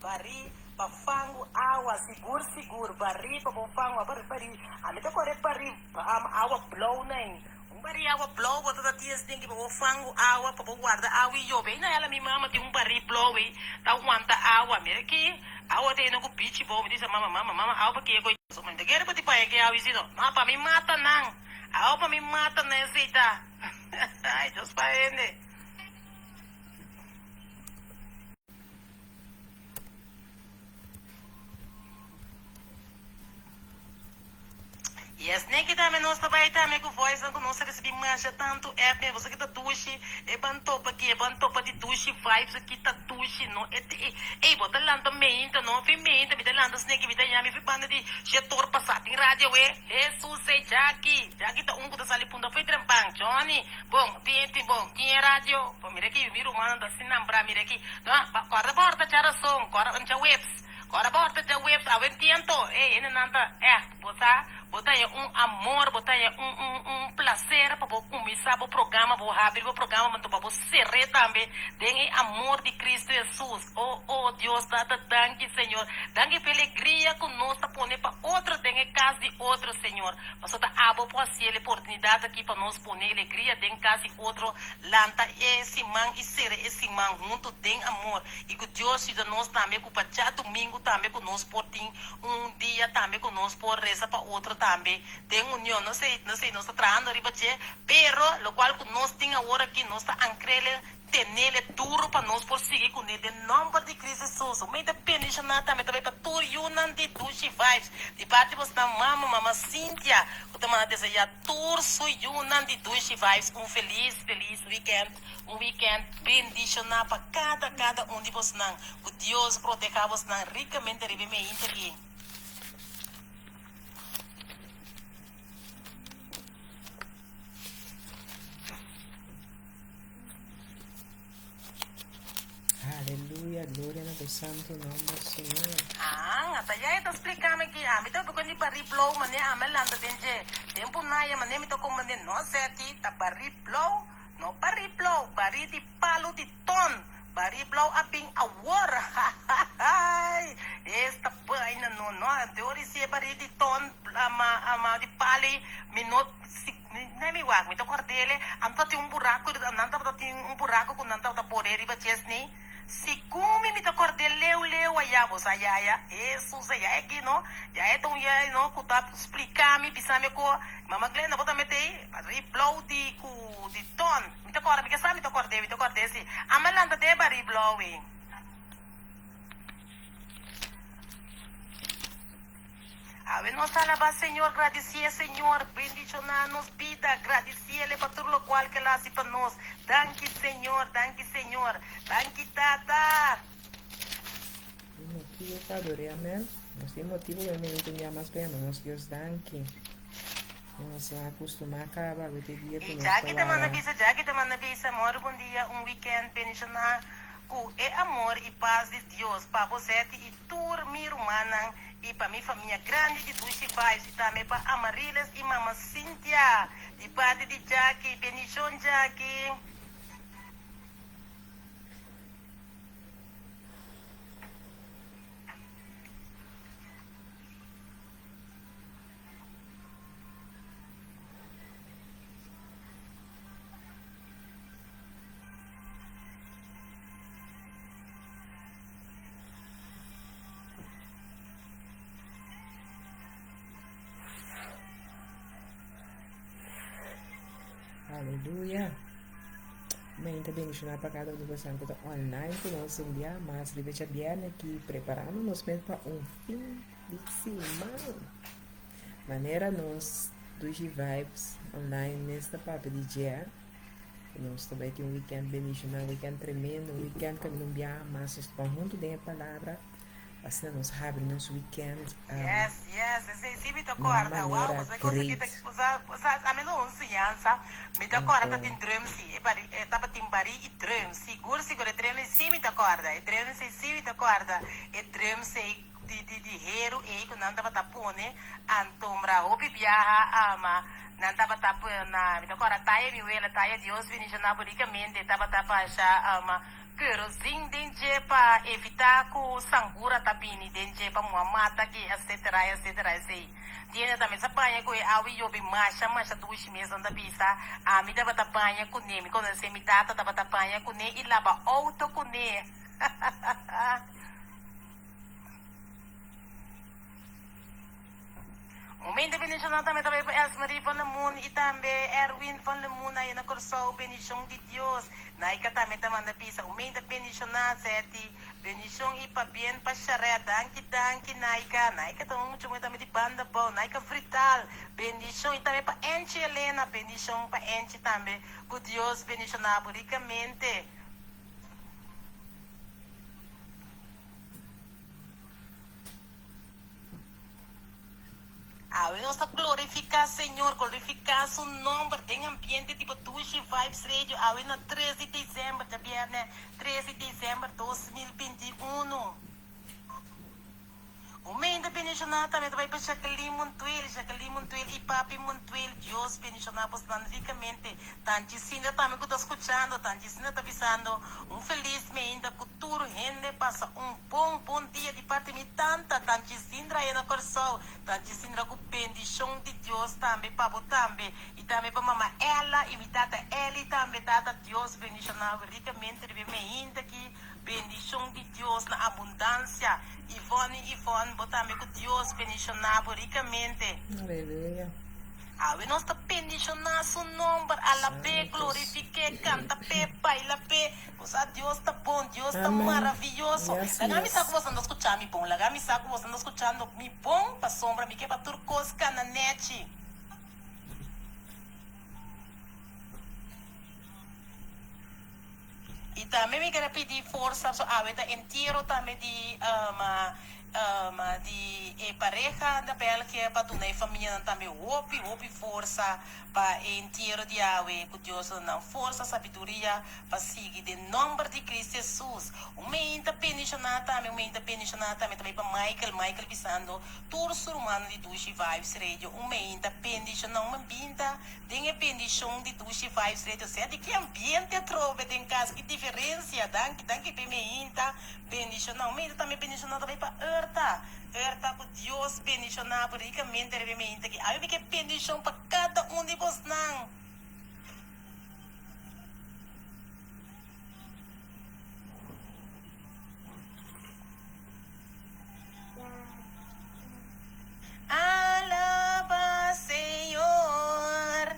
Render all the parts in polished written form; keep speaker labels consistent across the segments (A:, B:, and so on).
A: bari para fango água seguro bari para fango bari a mim tá correto bari água blow nem bari água blow bota da tia tem que para fango água para guardar água e eu bem na ela minha mama tem bari blow e tá aguenta água mira aqui água tem no bicho bom me diz mama água que é coisa mas de guerra para te pagar que água isso não para me mata não água para me mata necessita ai Deus para ele. Yes, nem que também nós também também com voz, não nós recebemos mancha tanto é bem você que tá duche, é bantopa aqui, é bantopa de duche, vibes aqui tá duche, não é bota lá também, então não pimenta, me dá lá das nem que me dá já me fui banda de setor passado em rádio Jesus sei Jackie tá da sali punda foi trampang Johnny, bom, bom, tinha rádio, bom, mira aqui, miro mano da sinambra, mira aqui, não, corda porta cara som, corda ancha webs, corda porta já webs, awen tiento, ene nanta, botar amor, botar prazer para começar o programa, vou abrir o programa, mas para ser também, tem amor de Cristo Jesus. Oh Deus, danke Senhor, danke pela alegria que nós está pondo para outro, tem casa de outro Senhor, mas só tá abo para ser oportunidade aqui para nós pôr alegria, tem casa de outro, lanta esse man e ser esse man junto, tem amor, e que Deus se nós também, que para domingo também que nós por dia também que nós por reza para outro também tem união, não sei, nós estamos trabalhando arriba de, pero lo cual nós tem agora aqui, nós está ancrele, tenele duro para nós por seguir com ele, em nome de Cristo Jesus, o meio da península nada também para tu yunan de dushi vibes, de parte você da mama Cíntia, que também deseja tur su yunan de dushi vibes, feliz weekend, weekend bendicional para cada de vocês não, que Deus proteja vocês não ricamente ribamente aqui.
B: Aleluia, glória no santo nome do Senhor.
A: Até já está explicando aqui, me está tocando para riplow, mas a melanda tem tempo naia, mas me está comendo, não sei aqui, tá para riplow, não para riplow, para de palo de ton, para riplow a ping awar, esta paina não, teoria se é para de ton, ama de pali, minuto nem me wag, me está cortele, anta tem buraco, anta tem buraco com anta tá por ele, bachesni. Se come me tocar de leu aí você aí Jesus aí aqui não já é tão já não que tá explicar me bisa me co mama Glenda bota me tei blow de ton me tocar me que sabe me tocar de se amalanda de bari blowing Ave nos alaba, Señor, agradecer, Señor, bendicionar-nos vida, agradecer-lhe por tudo o qual que Ele faz para nós. Danke, Señor, danke, Tata.
B: O motivo para adorar, amém? Nós temos motivo para me entender mais bem, mas nós Deus danke. Nós vamos acostumar a acabar, vai ter dia que nós
A: já que te manda visa, amor, bom dia, weekend, bendicionar, com amor e paz de Deus, para você e turmir humana. E para minha família grande de Dushi Vibes, e também para Amarilas e Mama Cíntia, de parte de Jackie, bendição Jackie.
B: Aleluia. Bem, também deixar para cada um de vocês que está online conosco um dia mais. Ele veja bem aqui preparando-nos mesmo para fim de semana. Maneira nós dos vibes online nesta parte de dia. Nós também temos weekend bendicional, weekend tremendo, weekend que não enviar mas os conjunto de palavra. Assim nós abrimos weekend.
A: Yes, sim, me tocou agora. Uau, você consegue usar a melhor ensinança. Me tocou agora tem drums, estava timbari e drums. Seguro, drums sim me tocou agora. E drums sim me tocou agora. E drums de hero e quando andava tapone, antombra o bibiaha ama. Nantava tapa na me tocou agora taia mi wela taia Deus vinha na politicamente estava tapa já ama querosene dentro para evitar que o sangura tabini dentro para muamata que etc assim. Tiene também essa banha que a eu vi marcha duas meses da pista a me dava banha com nem quando se me data dava banha com nem e lava auto com nem. O meu internacional também para Esmarie van der Moon e também Erwin van der Moon aí na Corsol, bendição de Deus. Na Ica também manda pisa. O meu internacional sete bendição e para bem para xaré, danke Naika. Naika também muito também de banda bom, Naika frital. Bendição e também para Enche Helena, bendição para Enche também. Que Deus bendicionar ricamente. Nós glorificar Senhor, glorificar seu nome, tem ambiente tipo Tushi Vibes Radio, na 13 de dezembro, já né? 13 de dezembro de 2021. O meu internacional também vai para Jacqueline Montuel e Papi Montuel, Deus bendicionar magnificamente. Tantíssimo também que está escutando, tantíssimo está avisando. Feliz mês da cultura, gente passa bom dia de parte de tantíssimo aí na coração, tantíssimo com bendição de Deus também, papo também, e também para mamãe ela, e tata Eli também, tata Deus bendicionar ricamente, de mês aqui. Bendição de Deus na abundância. Ivone, botame com Deus bendicionar ricamente.
B: Aleluia.
A: Nós está bendicionar seu nome. A pé glorifique, canta pé, pai, la pé. Pois Deus está bom, Deus está maravilhoso. Lagami saco você não escutando me bom. Lagami saco você não escutando me bom. Para sombra, me que para turcos cananete. E também me quero pedir força a inteiro também de pareja da bela que é para tu na família também ouve força para inteiro de ave que Deus não força sabedoria para seguir de nome de Cristo Jesus. O meu internacional também para Michael pisando todo ser humano de Dushi Vibes Radio. O meu internacional uma binda tem a bendição de Dushi Vibes Radio. Certo que ambiente trove em casa que diferença danke para mim bendicional. O meu também bendicional também para Erta com Deus bendicionar ricamente que aí que bendição para cada de vocês não. Alaba Senhor.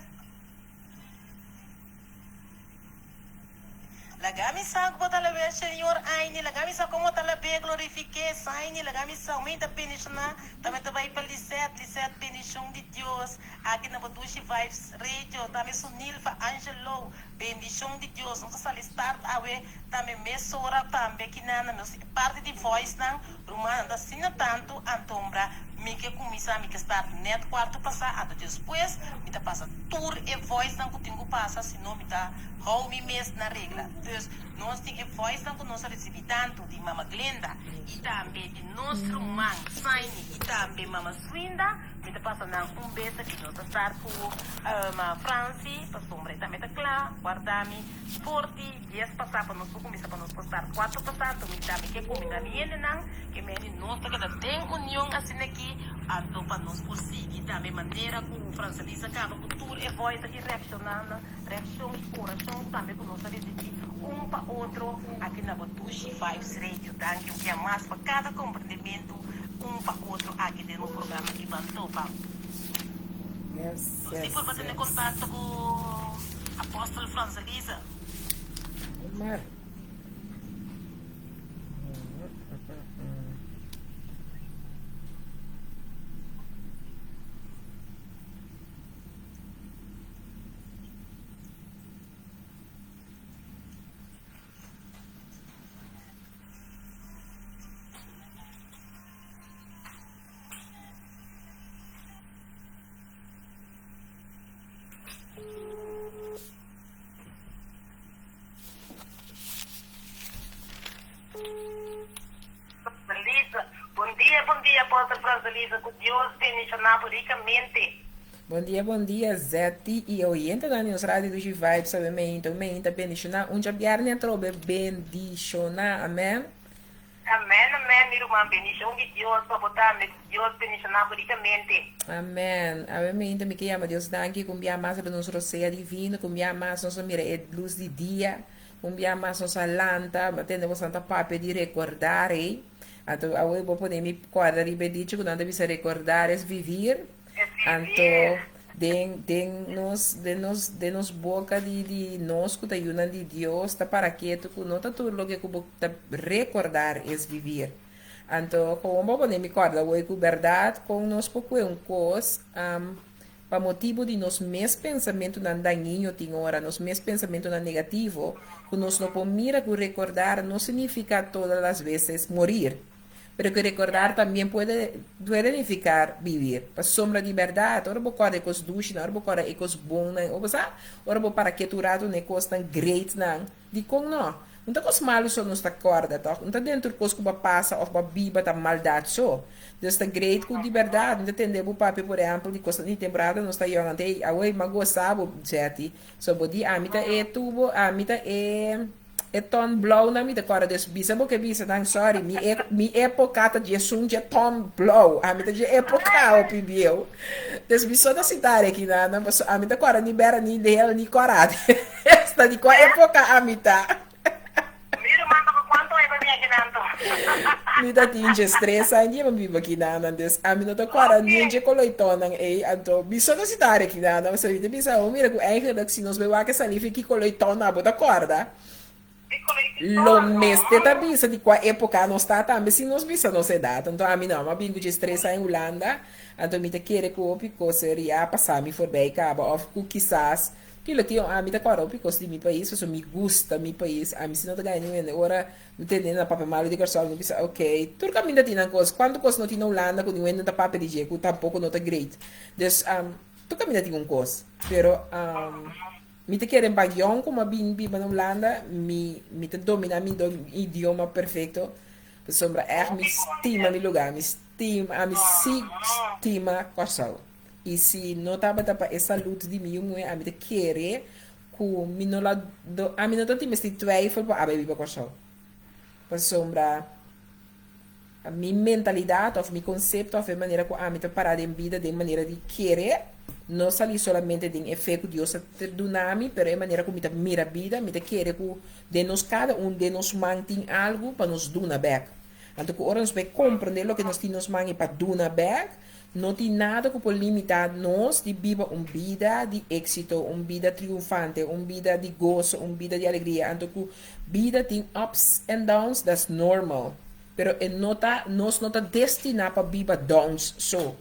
A: Lagami sa ko talaga Senhor ay ni lagami sa como talaga glorifique sai ni lagami sa aumenta bendição na também vai para Lisette bendição de Deus aqui na Botushi Vibes Radio também Sunil fa Angelo bendição de Deus não se listar awe também mesora também que na parte de voice não rumana da sina tanto antombra me que começa me que estar net quarto passar até depois me tá passa tour e voice não que tenho passa se não me tá how me mes na regla. Dus nós temos voz que nós recebemos tanto de Mama Glenda e também de nosso irmão Saini e também Mama Swinda. Me passa beijo que nós estar com a Franci, para sombra também está claro, guardami, forte, 10 passar para nós começar para nós passar 4 passar, também que comigo a minha não, que me nós tem união assim aqui, então para nós conseguir também maneira com o Francelisa acaba com tudo e voz e reacionando, reação e coração também com nós decidir para outro aqui na Botushi Vibes Radio, danke o que é mais para cada compreendimento para outro aqui dentro do programa que vai topar. Você pode bater em contato com o apóstolo Francelisa?
B: Mar.
A: Bom dia, apóstolo Francelisa, que Deus bendicionar ricamente.
B: bom dia, Zeti e oyente da News Rádio do G-Vibe, sabe, meinta, bendicionar, um jabiar trobe, bendicionar, amém?
A: Amén, amén, mi hermano, bendición de Dios, para botar, Dios bendicionar ricamente.
B: Amém. Ave meinta, me que ama Deus, danke, cumbia mais para nos roceia divino, cumbia mais nossa mira, é luz de dia, cumbia mais nossa lanta, batendo o santa papo de recordar, Então, eu vou poder me quadrar e pedir que não deve se recordar, é viver.
A: Es
B: Então,
A: vivir.
B: de nos boca de nós que ayudan de Deus, tá para que tu não tá tudo lo que tá recordar é viver. Então, como vou poder me acordar, hoje com verdade, com nós pouco é um coisa, para motivo de nos mesmos pensamentos não daninho tem hora, nos mesmos pensamentos não negativo, que nós não podemos mira que recordar não significa todas as vezes morir. Pero que recordar también puede significar vivir. Para sombra de verdade, ora vou correr com os duches, ora vou correr com os bons, ora vou para que tu rato ne coisa tão great não. De como não? Não tá com os malos só nos tá corda, tá? Não tá dentro coisa que passa ou que biba tá maldade só. Deus tá great com de verdade, não entender o papi por exemplo, de coisa de temporada não está young ante, away mago sabo, certo? So bodi amita é tubo, amita é ton blow na mi de cora des bisa bo que bisa nang sorry mi época ta de sun de ton blow a mi de época o pibio des bisa da cidade aqui na a mi de cora ni bera ni dela ni corada esta de qual época a mi tá
A: Mi hermano, ¿cuánto es venía quedando?
B: mi da tinge stress ainda ma biba aqui na des a mi de cora ni de coloitona e anto bisa da cidade aqui na você de bisa o mira que eigenlijk se nos bewa que salifi que coloitona bo da corda lo mês de tabisa de qual época nós está também se nós bisa não se dá então a mim não a bingo de estresse em Holanda então me te querer que o pico seria passar me for bem cabo of que quizás que lo que a mim te quero o pico de meu país isso me gusta meu país a mim se não te ganho ainda agora não tem nada papel malo de garçom não bisa ok tudo caminho da tina coisa quando coisa não tinha Holanda quando eu ainda papel de jeito tampouco não tá great dus tu caminho da tinha um coisa pero mi te queren bagion como bin biba na Holanda mi te domina mi idioma perfecto per sombra mi stima mi lugar mi stima corsal e se não tava tapa essa luta de mim a mi te querer ku mi no la do a mi no tanti mesti twijfel pa abe biba corsal per sombra a minha mentalidade, a meu conceito, a maneira como a minha parada em vida, de maneira de querer, não sair somente de efeito de Deus do nome, mas é a maneira como eu mira a vida, me querer que de nós cada de nós mantém algo para nos dar back. Então, que ora nós vai compreender o que nós temos mantém para dar back, não tem nada que pode limitar nós de viver uma vida de êxito, uma vida triunfante, uma vida de gozo, uma vida de alegria. Então, que vida tem ups and downs, that's normal. Pero nós não está destinado para viver downs só.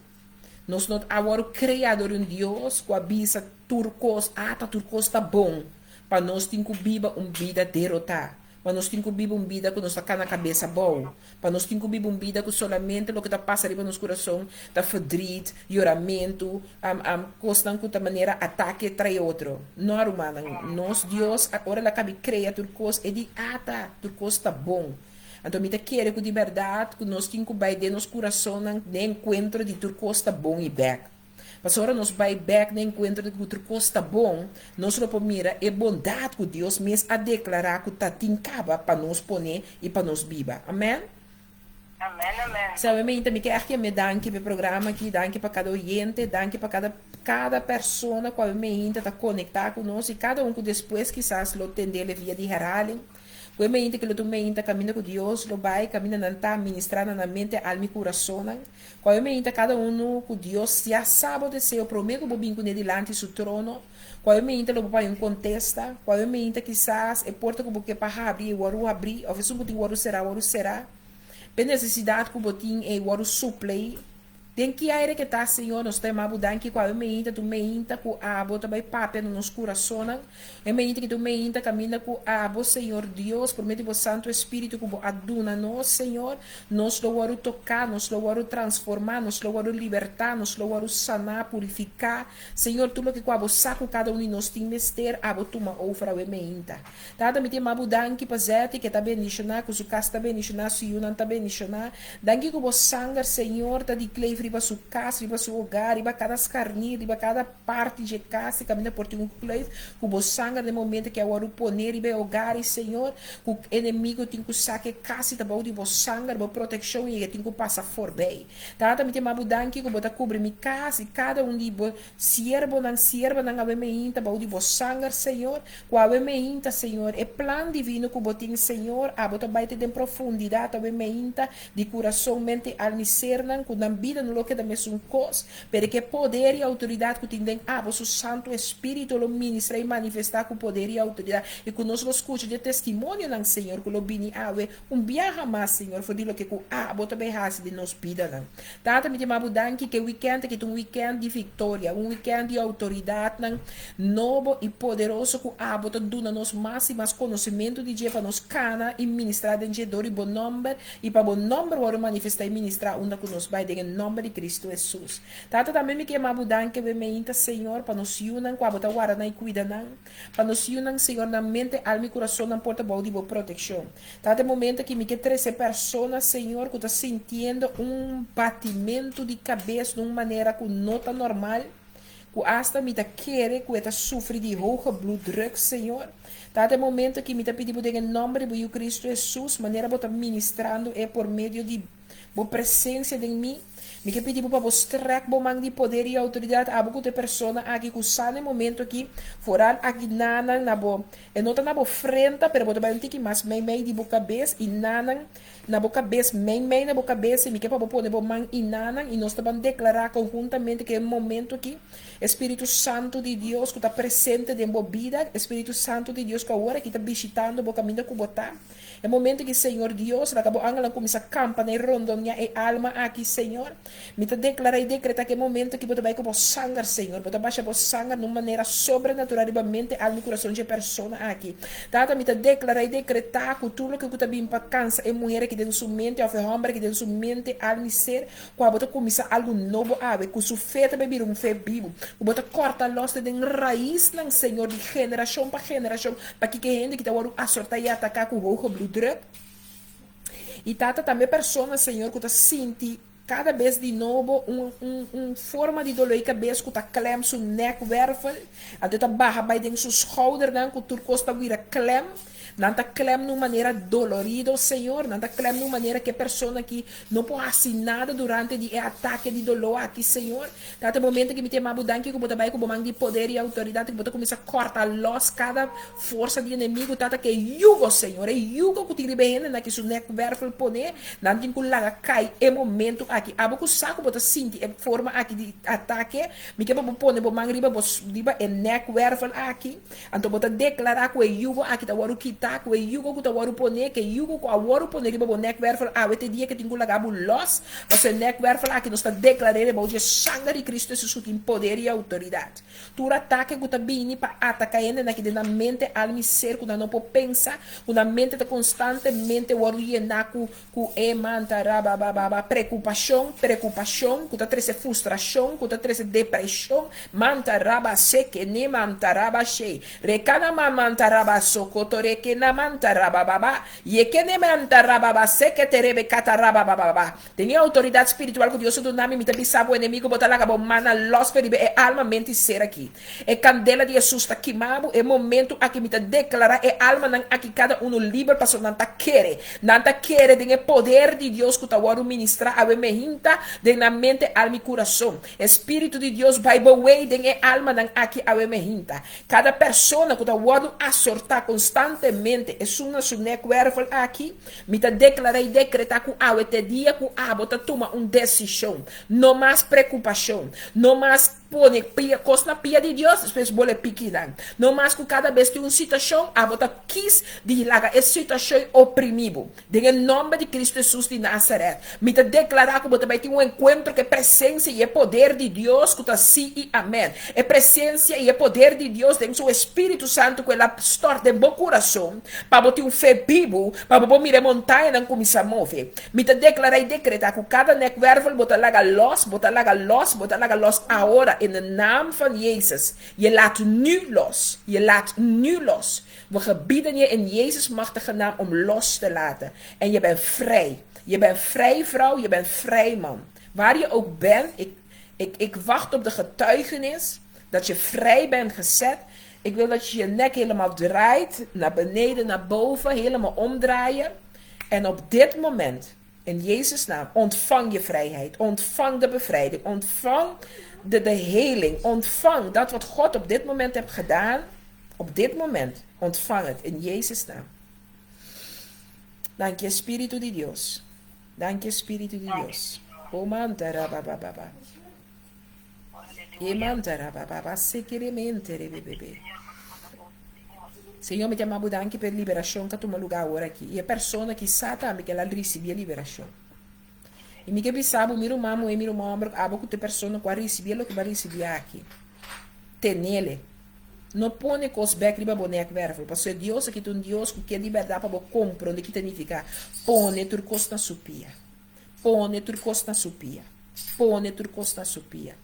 B: Nós não agora o criador um Deus que avisa turcos, turcos está bom. Para nós tem que viver uma vida derrotada. Para nós tem que viver uma vida que nós está na cabeça boa. Para nós tem que viver uma vida que solamente o que está passando no nosso coração está fedrido, choramento, constante de maneira ataque trai outro. Não, humana. Nós Deus agora ela cabe criar turcos e de turcos está bom. Então, me quer que de verdade, que nós temos que vai de nosso coração de encontro de tudo costa bom e back. Mas agora nós vai back de encontro de tudo costa bom, nós não podemos mirar a bondade que Deus mesmo a declarar que está tincaba para nos poner e para nos viver. Amém?
A: Amén, amén.
B: Sabe, me quer que me danke para o programa aqui, danke para cada oyente, danke para cada pessoa que me está conectada conosco e cada um que depois quizás lo tender via de herhaling. O mente que tu mente caminha com Deus, lo vai caminha nanta ministrando na mente, alma e coração. O mente cada um com Deus já sabe de seu prometo bobinho com ele diante do trono. O mente lo vai contesta. O mente quizás é porta que porque para abrir, o abrir, ou se botin o será. Tem necessidade que o botin é o suplei. Tem que aire que tá, Senhor, nós temos abudan que qual meinta tu meinta ku abo também papel no nosso coração, é meinta que tu meinta caminha ku abo, Senhor Deus, promete o Santo Espírito que aduna nós, Senhor, nós lo vamos tocar, nós lo vamos transformar, nós lo vamos libertar, nós lo vamos sanar, purificar, Senhor, tu lo que abo saco cada um de nós tem mester, abo tu ma ofra o meinta. Tada me tem abudan que pazete que tá bendicionar, que o casta bendicionar, se yunan tá bendicionar, dangi que o sangar, Senhor, tá de cleve livre, riba sua casa, riba seu hogar, riba cada escarnir, riba cada parte de casa, caminha por ti um place, que o sangue no momento que agora o poner, riba hogar, e Senhor, que o inimigo tem que saque casa, tá bom, de vos sangue, de proteção, e tem que passar por bem. Tá, também tem uma mudança que bota cobre minha casa, e cada de vos siervo, não ave me tá bom, de vos sangue, Senhor, que ave me Senhor, é plano divino que botem, Senhor, a bota baita de profundidade, ave me de coração, mente, alma e ser, que na vida no que da mesma coisa, porque poder e autoridade que tem, vosso Santo Espírito lo ministra e manifestar com poder e autoridade, e que nós escute de testemunho, não, Senhor, que lo bini ave, viaja mais, Senhor, foi dilo que bota bem raça de nos pida, não. Tata me tem mudança que weekend, que um weekend de vitória, um weekend de autoridade, não, novo e poderoso, que bota duna nos mais e mais conhecimento de dia para nos cana e ministrar de dor e bom nome, e para bom nome, o manifestar e ministrar onde que nos vai, em nome de Cristo Jesus. Tata também me quer mudança que me inta, Senhor, para nos unir, com a bota guarda e cuida, não, para nos unir, Senhor, na mente, alma e coração, na porta boa de boa proteção. Tata momento que me quer 13 pessoas, Senhor, que está sentindo batimento de cabeça de uma maneira que não está normal, que hasta me quer, que está sofrendo de hoge bloeddruk, Senhor. Tá momento que me está pedindo em nome de Cristo Jesus, maneira que está ministrando é por meio de boa presença em mim. Me que pedir para mostrar que bom de poder e autoridade a boa pessoa aqui que sabe momento aqui fora aqui na boa e não tá na boa frente, pero botar bem que mais meio de boca cabeça e na boca cabeça meio na boca cabeça me que para pôr bom man e nós também declarar conjuntamente que é momento aqui Espírito Santo de Deus que está presente em boa vida, Espírito Santo de Deus que agora que está visitando o caminho que botar. É momento que Senhor Deus, acabou a começar a campanha e rondonha e alma aqui, Senhor. Me te declara e decreta que é momento que você vai com o sangue, Senhor. Você baixa o sangue de uma maneira sobrenaturalmente alma e coração de pessoa aqui. Tata, me te declara e decreta que tudo que você bem para cansa é mulher que tem sua mente, ou homem que tem sua mente, alma e ser. Quando você começa algo novo a ver, que sua fé também vira fé vivo. Você corta a loja de raiz, Senhor, de geração para geração, para que a gente que está a sortar e atacar com o rojo blue. E tata também pessoa, Senhor, que está sentindo cada vez de novo forma de dor e cabeça que está clem seu neck wervel, até está barra by den seu schouder, que tu costa vira clem. Não está clem de uma maneira dolorida, Senhor. Não está clem de uma maneira que a pessoa que não pode fazer nada durante o ataque de dolor aqui, Senhor. Tá no momento que me tem uma mudança que eu vou trabalhar com o de poder e autoridade, que eu vou começar a cortar los cada força de inimigo, tá que yugo, Senhor. É yugo que tira bem, né? Que se o neck verfel poner, não tem que lá cai. É momento aqui. Abo que o saco bota sentir é forma aqui de ataque. Me que vou pôr, vou mangriba, vou riba é neck verfel aqui. Então bota declarar que é yugo aqui tá o que tá que yugo que tá o poner que yugo que o poner que o neck verfel esse dia que tem que lagar los mas o neck verfel aqui nós está declarando o de sangue de Cristo Jesus que tem poder e autoridade tu ataque que tá vindo para atacar ainda naquele na mente alma e ser que não pode pensar que na mente tá constantemente o orientar com mantaraba preocupação que tá trazendo frustração que tá trazendo depressão mantaraba se que nem mantaraba che recana mantaraba socotore que na mantaraba baba e que nem mantaraba se que terebe cataraba baba tem autoridade espiritual que Deus do nome me tabisabo o inimigo botar lá acabou mana los peribe é alma mente ser aqui é candela de Jesus tá queimado é momento aqui me tá declarar é alma não aqui cada um livre para não tá querer tem poder de Deus que tá o ministrar a me hinta de na mente alma e coração espírito de Deus Bible way tem alma não aqui a me hinta cada pessoa que tá o a sortar constantemente é suna su neck wervel aqui me tá declarar e decretar que a este dia que a bota toma decisão não mais preocupação não mais pone coisa na pia de Deus depois bole piquidan não mais que cada vez que uma situação a bota quis de laga essa situação oprimido em nome de Cristo Jesus de Nazaré me tá declarar que bota vai ter encontro que presença e poder de Deus que tá sim e amém é presença e poder de Deus dentro do Espírito Santo que ela store de bom coração para botar fé vivo para botar mire montanha não começar a mover me tá declarar e decretar que cada neck wervel bota laga los agora in de naam van Jezus. Je laat nu los. Je laat nu los. We gebieden je in Jezus' machtige naam om los te laten. En je bent vrij. Je bent vrij vrouw, je bent vrij man. Waar je ook bent, ik wacht op de getuigenis dat je vrij bent gezet. Ik wil dat je je nek helemaal draait, naar beneden, naar boven, helemaal omdraaien. En op dit moment, in Jezus' naam, ontvang je vrijheid. Ontvang de bevrijding. Ontvang de heling. Ontvang dat wat God op dit moment heeft gedaan. Op dit moment, ontvang het in Jezus' naam. Dank je, Espíritu de Dios. Dank je, Espíritu de Dios. Omantarabababa. Emantarabababa. Sequerementerebebebe. Senhor, me chama danke per liberação que toma lugar agora aqui. E a pessoa que sabe também que ela recebeu a liberação. E me que pensava, miro mamo e miro mamo, abo que te pessoa que vai receber o que vai receber aqui. Tenele. Não põe com os becos de boneco verbo. Porque Deus aqui tem um Deus que quer liberdade para comprar onde que significa. Põe turcos na supia. Põe turcos na supia. Põe turcos na supia.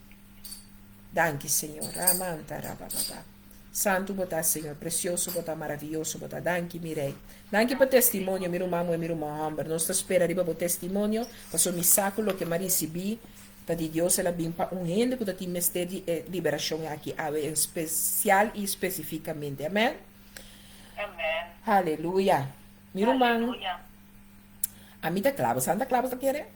B: Danke, Senhor. Amanta, rabababa. Santo botar, Senhor. Precioso botar, maravilhoso botar. Danke, mirei. Danke por testemunho, meu irmão e meu irmão. Nós estamos esperando por testemunho. Para o missacro que eu recebi. Para Deus ela vem para gente que tem mistério de liberação aqui. Em especial e especificamente. Amém?
C: Amém.
B: Aleluia. Meu irmão. A mim está claro. Santa claro está querendo?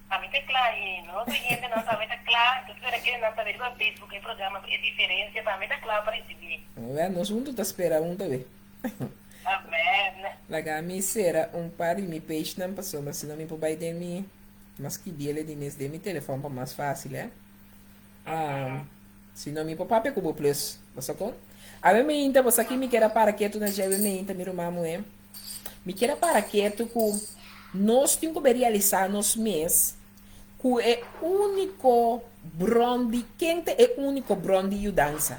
C: A mim está claro. Não gente não sabe está claro. Tu espera que não sabe do Facebook, o programa é diferente. Para mim está claro para receber.
B: Nós juntos está esperando também.
C: Amém.
B: Laga mi será par de mi page não passou, mas se não me pode dar mi, mas que dia ele de mês de mi telefone para mais fácil, né? Se não me pode papai como plus, você com? A mim ainda você aqui me quer para quieto na jeve me ainda meu irmão é. Me quer para quieto com nós temos que realizar nos mês que é único brondi, quem é único brondi dança.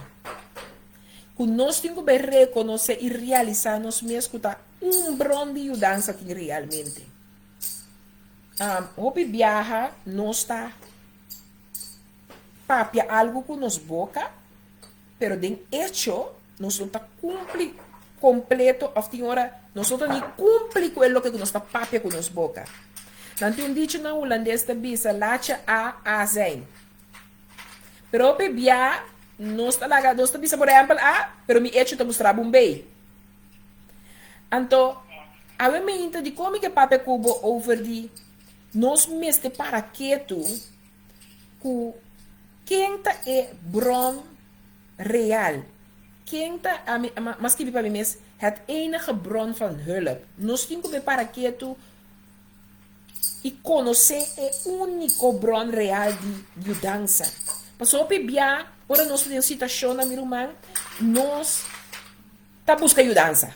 B: Que nós temos que reconhecer e realizar nos mês que tá brondi dança que realmente. Hopi viaja não está papia algo com nos boca, pero de hecho nós não está completo of the hora, nós não nem cumpre com o que nós está papia com nos boca. Não tem dicho na holandês da bisa lacha a zijn. Pero hopi viaja não está lá, não está bisa por exemplo pero me hecho te mostrar bem. Então, a mim de como que papia cubo over de nós mesmo para quieto que quem tá é bron real. Quem tá mas que para mim mesmo het enige bron van hulp. Nós temos que para quieto e conhecer o único bron real de dança. Passou a bia, ora nós temos situação na minha irmã, nós tá buscando dança.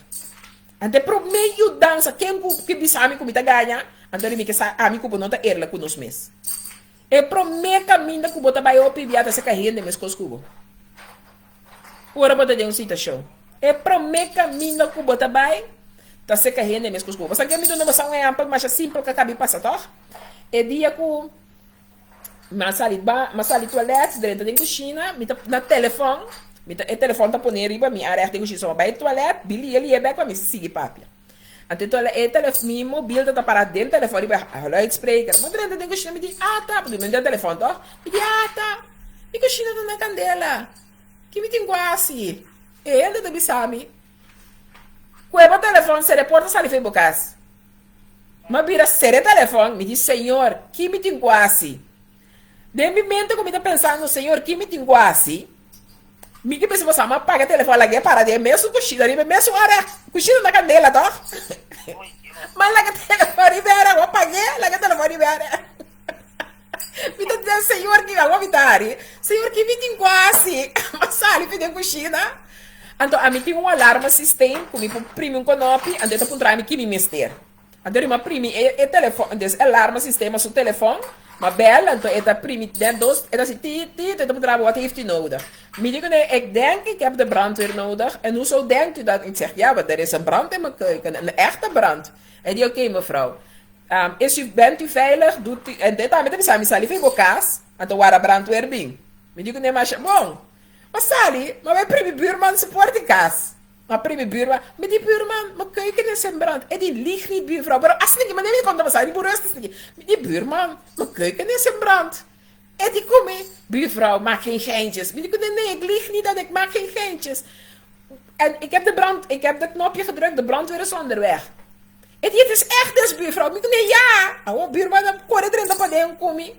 B: Ante pro meio dança, quem que bisami como tá ganha, ante me que sa amigo não tá erla com nós mes. E pro meio caminho que bota vai op bia tá se carregando mes cos cubo. Ora bota de uma situação. E pro meio caminho que bota vai tá se carregando mes cos cubo. Você quer me dar uma são é ampla, mas simples que acaba passar, tá? E dia com mas ali toalete dentro da cozinha, me tá na telefone. O telefone tá pondo riba, me arreta de cozinha, só vai toalete, Billy ele é bem para me seguir papia. Então o telefone mobile tá parado dentro do telefone, vai rolar spreker. Mas dentro da cozinha me diz, tá, porque me dá o telefone, tá? Me diz, tá. E cozinha tá na candela. Que me tem quase. Ele também sabe. Quando o telefone se reporta, sai de bocas. Mas vira ser o telefone, me diz, senhor, que me tem quase. De momento que eu estou pensando, Senhor, que me tem quase. Me que pensa, você apaga o telefone lá, para de mesmo cochila, mesmo hora, cochila na candela, tá? Mas lá que o telefone libera, eu apaguei, lá que o telefone libera. Me está dizendo, Senhor, que eu vou dar. Senhor, que me tem quase. Mas sai, me tem cochila. Então, a mim tem um alarme sistema, que me prime um conope, então eu vou entrar aqui me mister. Então, eu prime o telefone, o alarme sistema, seu telefone. Maar bellen, então é da primitie, dus é assim, dat moet er wat heeft u nodig. Ik denk, ik heb de brandweer nodig. En hoezo denkt u dat? Ik zeg, ja, maar er is een brand in mijn keuken, een echte brand. En die, oké, mevrouw, bent u veilig? Doet u, en dit met de sami sali veel kaas, en toen waren brandweer bing. Me digo, nee, maar bon, maar sali, maar wij primi buurman support die kaas. Maar prima buurman, met die buurman, mijn keuken is in brand. En die liegt niet, buurvrouw. Maar als niet, maar nee, komt dan maar die boer is niet. Met die buurman, mijn keuken is in brand. En die kom mee, buurvrouw, maak geen geintjes. Maar die komt, nee, ik lieg niet dat ik maak geen geintjes. En ik heb de knopje gedrukt, de brandweer is onderweg. En die, het is echt dus, buurvrouw. Ik nee, ja. Awa, buurman, dan kon het erin, dan kon hij komen.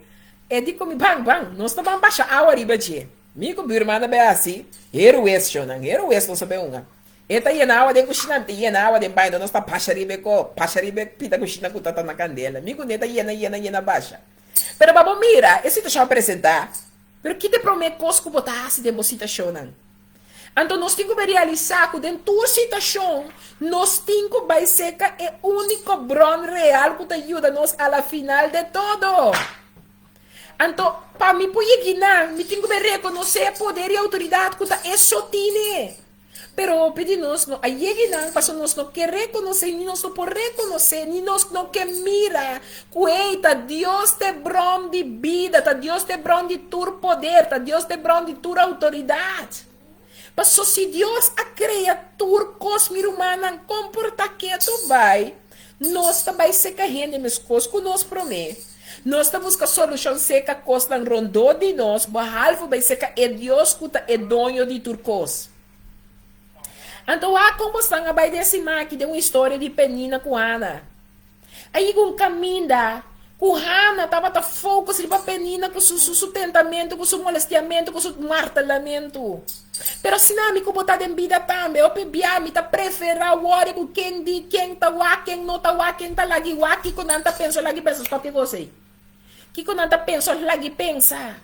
B: En die kom bang, bang. Nós estamos baixa awa ribaje. Mico buurman, dan ben je assim. Hero West, shonan. Hero West, não sabe unga. Eta yenawa de kushina, yenawa de bain, nós está pacharibe, pita kushina kutata na candela. Mico neta yena baixa. Pero babo mira, esse te chama apresentar. Pero que te promete cosco botar se de mocita shonan. Então nós temos que realizar que dentro da situação, nós temos que vai ser o único bron real que te ajuda nós a la final de todo. Então, para mim, por guinar, me tenho que reconhecer o poder e a autoridade que é só tiene. Pero pedimos, no, aí guinar, para nós não quer reconhecer, nem nós não podemos reconhecer, nem nós não quer mirar, que Deus te bron de vida, Deus te bron de tu poder, Deus te bron de tu autoridade. Mas só se Deus a criatura cósmica humana comporta que tu vai, nós também se carregamos nas coisas que nos promete. Nós estamos buscando solução seca, costa rondou de nós, mas vai ser que é Deus que é dono de turcos. Então, como estão a vai desse aqui de uma história de Penina com Ana. Aí com caminho o Hana estava foco para Penina com seu sustentamento, com seu molestiamento, com seu martelamento. Pero se não me botar em vida também, eu pebia, me tá preferar o hora com quem di, quem tá lá, quem não tá lá, quem tá lá, que quando anda pensa lá, que pensa só que você. Que quando anda pensa lá, que pensa.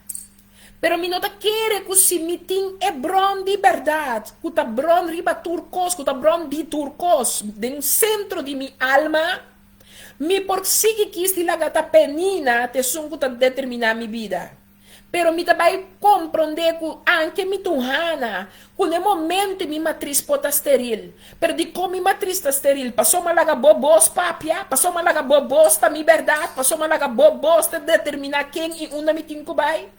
B: Pero me nota querer que se meeting é bron de verdade, que tá bron riba turcos, que tá bron de turcos, no centro de minha alma. Me por si que quis de lagata penina, te sungo ta determinar minha vida. Pero me também compreender que anche me tuhana, que no momento minha matriz pota esteril. Pero de como minha matriz está esteril, passou uma laga bobos papia, passou uma laga bobos ta minha verdade, passou uma laga bobos ta determinar quem e uma me tinha que vai.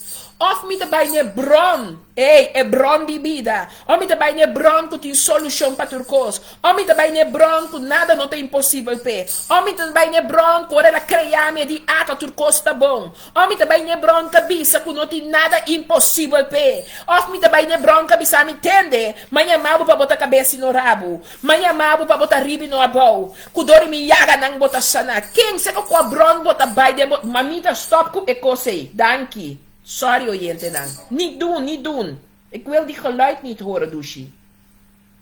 B: Of me também é bron, é bron de vida. Ou me também é bron que tem solução para turcos. Ou me também é bron que nada não tem impossível pé. Ou me também é bron que ela criar-me de ata turcos tá bom. Ou me também é bron que bisa que não tem nada impossível pé. Ou me também é bron que bisa me entende. Manhã mabo para botar cabeça no rabo. Manhã mabo para botar ribe no abau. Kudori me yaga nang botar sana. Quem se que o bron botar bai de mamita stop com ecosei. Danke. Sorry, oyente dan. Niet doen. Ik wil die geluid niet horen, Douchie.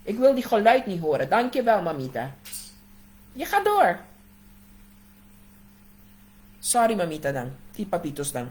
B: Ik wil die geluid niet horen. Dankjewel, mamita. Je gaat door. Sorry, mamita dan. Die papitos dan.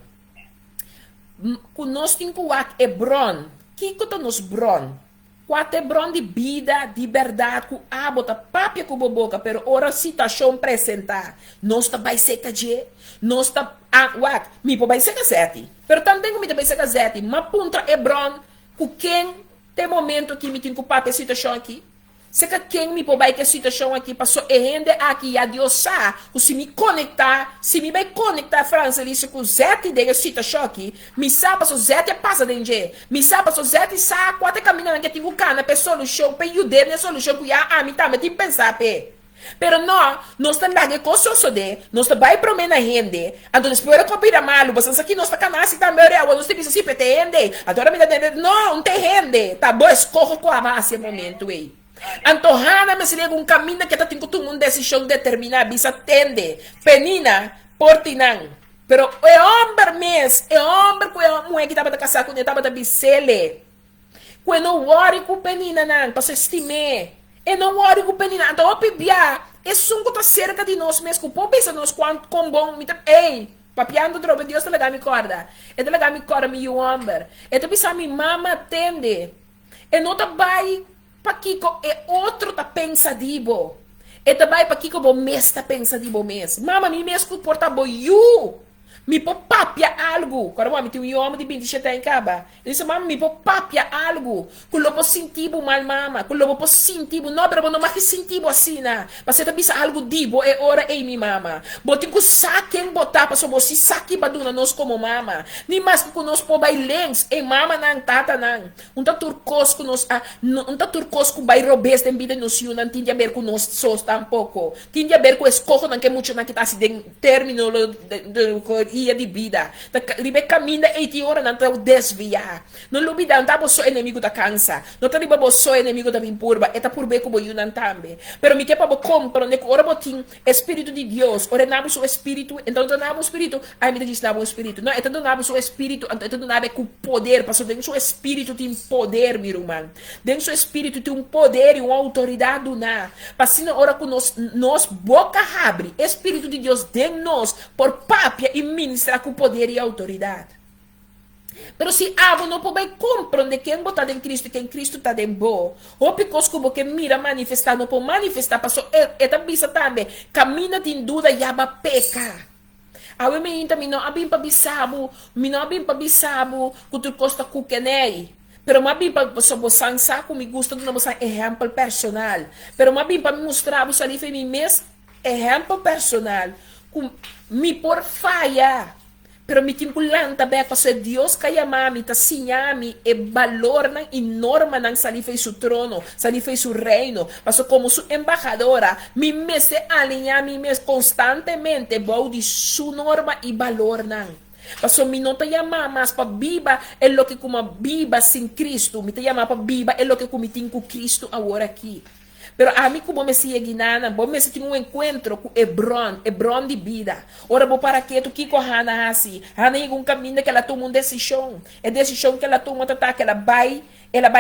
B: Kunos tin kuwak e bron. Kiko to nos bron. Quate bron di vida, di verdade, ku abota papia ku boboca, pero ora situação presentar. Nós tá vai ser que nós tá wak, mi po vai ser que pero também como vai ser que ma punta e bron, ku quem tem momento que me tem ku papia situação aqui. Se que quem me po vai que situação aqui passou e rende aqui a Deus sa, ku se me conectar, se me vai conectar França disse ku zete de situação aqui, me sabe so zete passa dentro. Me sabe so zete sa quatro caminhando que tem cana pe solução, pe yude ne solução ku ya a mi tá me tem pensar pe. Pero não, nós estamos lá com o de, nós estamos vai para a rende, então espera copia malo, vocês aqui nós estamos canais tá melhor, nós temos assim te rende, agora me dá não te rende, tá bom, escorro com a base momento aí. Antohana me seria um caminho que está tendo uma decisão determinada, bisa tende, penina, portinang. Pero é homem que é mulher que estava casada com ele, estava da bisele. Quando ore com penina não, para se estimar. E não ore com penina, então o pibia, é sungo tá cerca de nós mesmo, pô pensa nós quanto com bom, ei, papiando tropa, Deus te lega me corda, e te lega me corda me o homem, e te pensa me mama tende, e não tá vai para Kiko é outro tá pensativo. E também para Kiko bo mes tá pensativo mes. Mama mi mes porta bo you. Me papia algo. Quando eu tenho um homem de 27 anos em caba. Ele disse, mama, me papia algo. Que eu posso sentir mal, mama. Que eu posso sentir, não, pero não mais sentir assim, né? Mas você tá pensando algo dibo, é hora aí, minha mama. Botem que saquem botar, para você saque baduna nós como mama. Nem mais que nós por bailens, e mama não tata não. Tá turcosco nós, tá turcosco vai robes tem vida nos you, não tinha a ver com nós sós tampouco. Tinha a ver com escojo, não que muito não que tá assim, de término de ia de vida. Ribe caminha 8 horas não tá desviar. Não lubida, não tá só inimigo da cansa. Não tá ribe só inimigo da impurba. Eta por bem como you não tambe. Pero me que para compreender que ora botin espírito de Deus, ora nabo seu espírito, então donamos o espírito, aí me diz nabo o espírito. Não, então donamos seu espírito, então donamos com poder, para dentro seu espírito tem poder, meu irmão. Dentro seu espírito tem um poder e uma autoridade na. Para se ora com nós boca abre, espírito de Deus dentro nós por papia e ministra com poder e autoridade. Pero se abo não pode compreender quem botar em Cristo, quem Cristo está em boa, ou porque como que mira manifestar, não pode manifestar, passou, eta bisa também, caminha em dúvida e aba peca. Awe me inta, mi não abim pa bisabo, que tu costa kukenei. Pero mabim pa sobosang sa, kung me gusta do na exemplo personal. Pero mabim pa mostrar, sa ali, mi mes exemplo personal, com me por falha. Pero me tinkulanta be kasi Dios kaya mami ta sinyami e valor ng enorme ng salifay su trono, salifay su reino. Paso como su embajadora, mi mes se alinea mi mes constantemente bau di su norma y valor ng. Paso mi no te llama más pa viva en lo que como viva sin Cristo, mi te llama pa viva en lo que como tinko Cristo ahora aquí. Pero a mim como me sigue guinana, bom me tenho encontro com Hebron de vida. Ora vou para que tu Kiko Hana assim, Hana em caminho que ela toma uma decisão, é decisão que ela toma tá que ela vai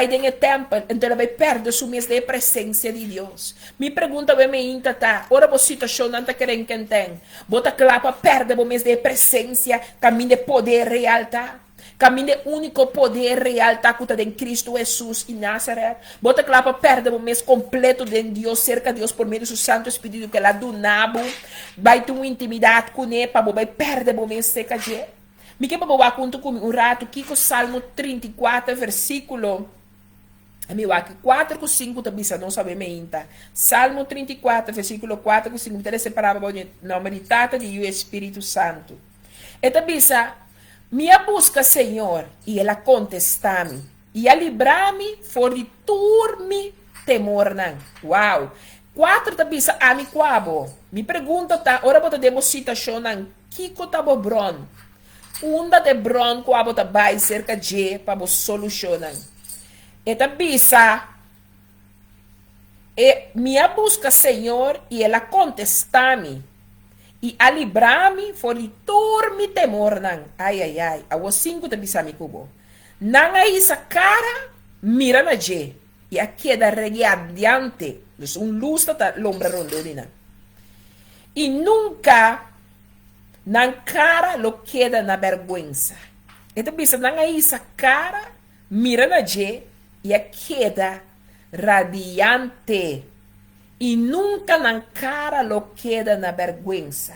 B: dentro do templo, então ela vai perder sua mês de presença de Deus. Me pergunta bem me inta tá, ora você situação não tá querendo que tem, bota clapa perde o mês de presença, caminho de poder real tá. Caminho de único poder real tá cuta em Cristo Jesus e Nazaré. Bota clapa perde o mês completo de Deus, cerca de Deus por meio do seu Santo Espírito que ela do nabo, vai ter uma intimidade com ele, para vai perder o mês seca de. Me que para boa conto com um rato que com Salmo 34 versículo amigo aqui 4 com 5 também não sabe me inta. Salmo 34 versículo 4 com 5 ele separava na meditada de o Espírito Santo. Eta bisa minha busca, Senhor, e ela contesta-me, e a livrar-me for de turme temor não. Uau! 4 tabisa ami quabo. Me pergunta tá, ora bota demo situação não, kiko tabo bron. Unda de bron quabo tá vai cerca de para solucionar. E tabisa minha busca, Senhor, e ela contesta-me. E a livrar-me for de turme temor não. Ai. Awo 5 também sabe cubo. Não aí essa cara mira na je. E a queda radiante. Luz tá lombra rondolina. E nunca na cara lo queda na vergüenza. Então pensa, não aí essa cara mira na je. E a queda radiante. E nunca na cara lo queda na vergüenza.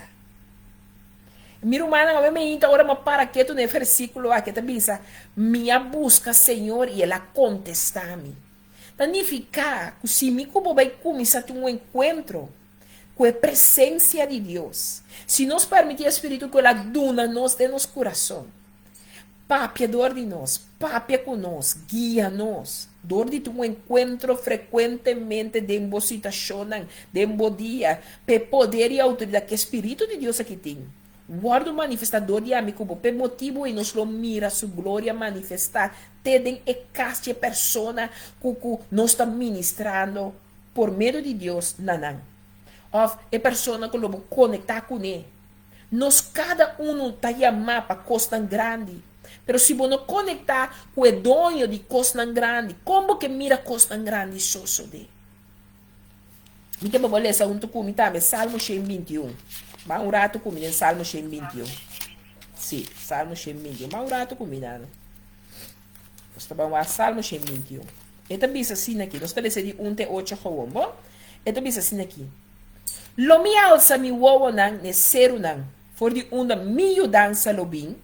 B: Mira humana, a me inta ora para que tu ne versículo aqui também diz, minha busca, Senhor, e ela contesta-me. Significa que se me como vai começar a ter um encontro com a presença de Deus, se nos permitir o Espírito que ela duna nos de nosso coração, papia dor de nós, papia conosco, guia-nos. Dor de um encontro frequentemente de uma situação, de um dia, pe poder e autoridade que o Espírito de Deus aqui tem. Guarda o manifestador de amigo, pe motivo e nos lo mira sua glória manifestar, teden e caste persona que nos está ministrando por meio de Deus, nanang. Of e persona que lo conectar com ele. Nos cada está chamado para coisa grande. Pero se você não conectar com o dono de coisa grande, como que mira coisa grande sosso de? Me que vou ler junto comigo também, Salmo 121. Mas um rato comigo em Salmo 121. Sim, Salmo 121. Mas um rato comigo. Nós estamos a Salmo 121. E também assim aqui, nós estamos de 1 até 8 com bom? E também assim aqui. Lo mi alza mi wowo nang ne seru nang. for de onda minha dança lobin.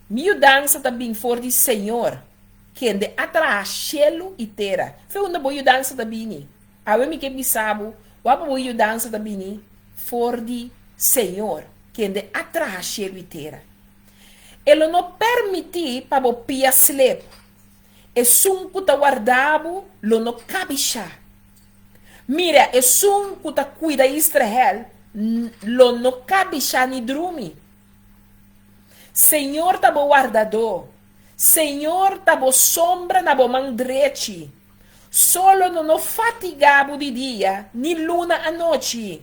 B: Minha dança também for de Senhor, que de atrás cielo e terra. Foi onda boa dança também. Awe mi que bisabo, wapa boa dança também for de Senhor, que de atrás cielo e terra. Ele não permite para o pia slep. E sum kuta guardabo, lo no cabisha. Mira, e sum kuta cuida Israel, lo no cabisha ni drumi. Senhor tabo guardador. Senhor tabo sombra na bo mandrete. Solo no fatigabo de dia, ni luna a noite.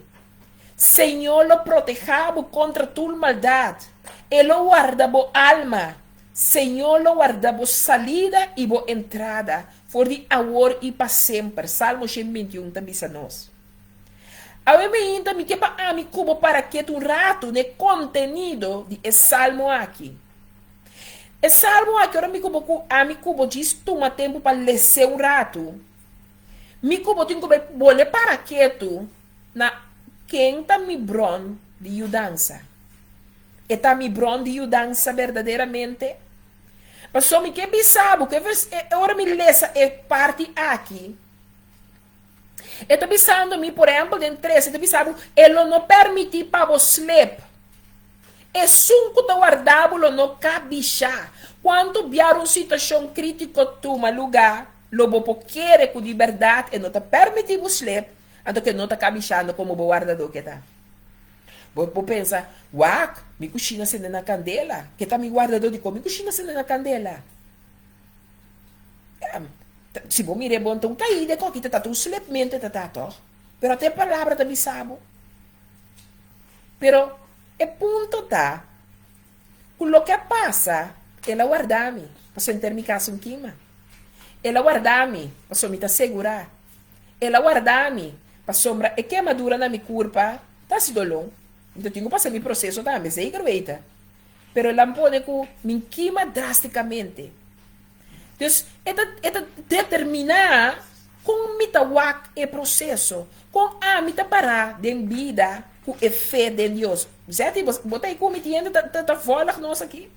B: Senhor lo protejabo contra tu maldade. Ele lo guarda bo alma. Senhor lo guarda bo salida e bo entrada. For de agora e para sempre. Salmo 121 também a nós. A mim também que para mim cubo para que um rato de contenido de esse salmo aqui. Esse salmo aqui agora me cubo diz toma tempo para ler um rato. Me cubo tem que bolhe para que tu na quem tá me bron de dança. E tá me bron de dança verdadeiramente. Mas só me que pensava que agora me lessa é parte aqui. Eu estou pensando, por exemplo, dentro de estou pensando, ele não permite para você sleep. É sunco do guardábulo não cabichar. Quando vier uma situação crítica, toma lugar, lobo querer com liberdade e não te permite você sleep, então que não está cabichando como o guardador que está. Vou pensar, uac, me coxina sendo na candela, que está me guardador de como, me coxina sendo na candela. Se vou me rebontar caída, que está tudo sleepmente, tá. Pero até palavra também sabe. Pero, é ponto tá. Com o que passa, ela guarda-me, para eu ter minha casa em quima. Ela guarda-me, para eu me segurar. Ela guarda-me, para sombra, e queimadura na minha curva, tá se dolor. Então, tenho que passar meu processo também, sei que veita. Pero ela pode que me queima drasticamente. Então, é determinar como me tawak é processo, com a me parar de vida, com a fé de Deus. Já te botei como me tiende da fora nós aqui.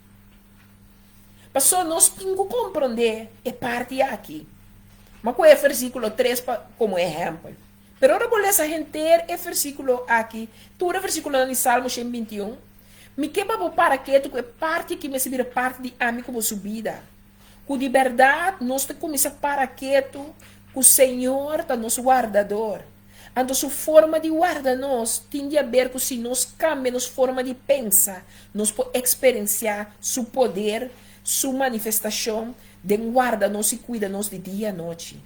B: Passou nós temos que compreender é parte aqui. Mas com o versículo 3 como exemplo. Pero ahora vou ler essa gente é versículo aqui. Todo o versículo no Salmo 121. Me quebra para que é parte que me servir parte de amigo como subida. Com de verdade, nós temos que para que o Senhor é nosso guardador. A sua forma de guardar-nos tem a ver com se nós cambiamos forma de pensar, nós podemos experienciar seu poder, sua manifestação, de guardar-nos e cuidar-nos de dia e noite.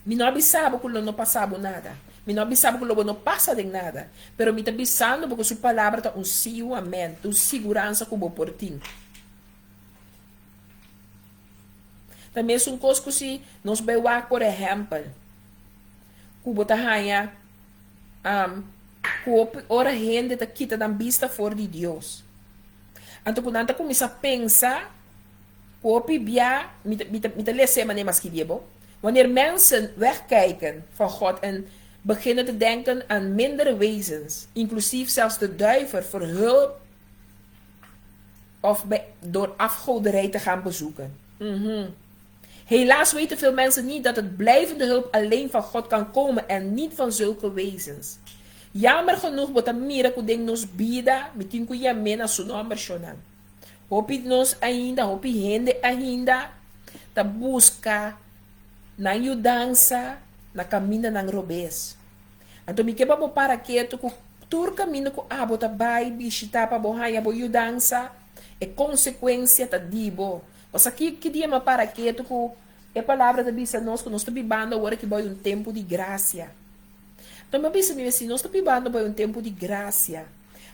B: Me não sabe que não passava nada. Me não sabe que não passa de nada. Pero me está pensando porque sua palavra está um sim, um amém, uma segurança como por ti. Também são coisas que se nós vemos, por exemplo, que tá hanha, que ora gente tá quita da vista fora de Deus. Então quando anda começa a pensar, que bia, me lezen maar neem diebo. Wanneer mensen wegkijken van God en beginnen te denken aan mindere wezens, inclusief zelfs de duivel, voor hulp of door afgoderij te gaan bezoeken. Helaas weten veel mensen niet dat het blijvende hulp alleen van God kan komen en niet van zulke wezens. Jammer genoeg wordt een miracle ding nos bida, metin ku yamen a su nome personal. Hopi nos ainda, hopi gente ainda, ta busca na ajudança, na caminho ng robes. Então me quebra para que tu tur caminho ku abo ta bai bisita pa bohaya bo ajudança é consequência ta dibo. Mas aqui que dia ma para que tu ku é palavra da bisa nós que nós estamos vivendo agora que vai tempo de graça. Então me bisa me assim nós estamos vivendo vai tempo de graça.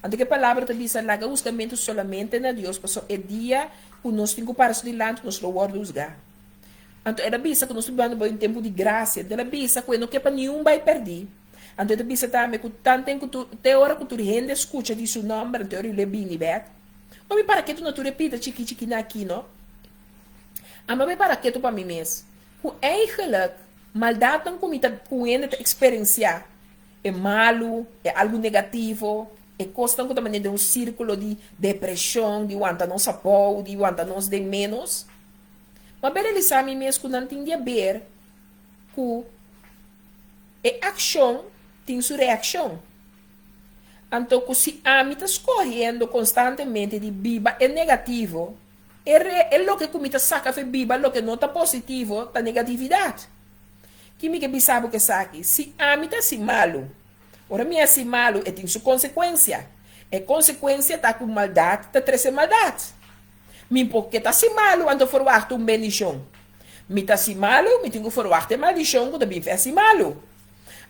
B: Então que palavra da bisa laga buscamento solamente na Deus, porque é dia que nós temos para se dilante nós lo word usgar. Então era bisa que nós estamos vivendo vai tempo de graça, dela bisa que não que para nenhum vai perder. Então da bisa também que tanto tem que tu te hora que tu rende escuta de seu nome, então ele bem bet. Mas me para que tu não tu repita chiqui na aqui, não? Maar para que tu para mim mesmo? O eigenlijk maldade não comita com ele te experienciar é malo, é algo negativo, E constante também de um círculo de depressão, de wanta não sapou, de wanta não de menos. Mas bem ele sabe mesmo que não tem a ver com a ação tem sua reação. Então, se a mim está correndo constantemente de biba é negativo, é o que comita saca de biba, o que não está positivo, da negatividade. Que me que sabe que saque, se a mim está assim malo, ora me assim malo, tem sua consequência. E consequência está com maldade, está trazendo maldade. Me porque está assim malo, então for o acto bendição. Me está assim malo, me tenho que for o acto maldição, quando me faz assim malo.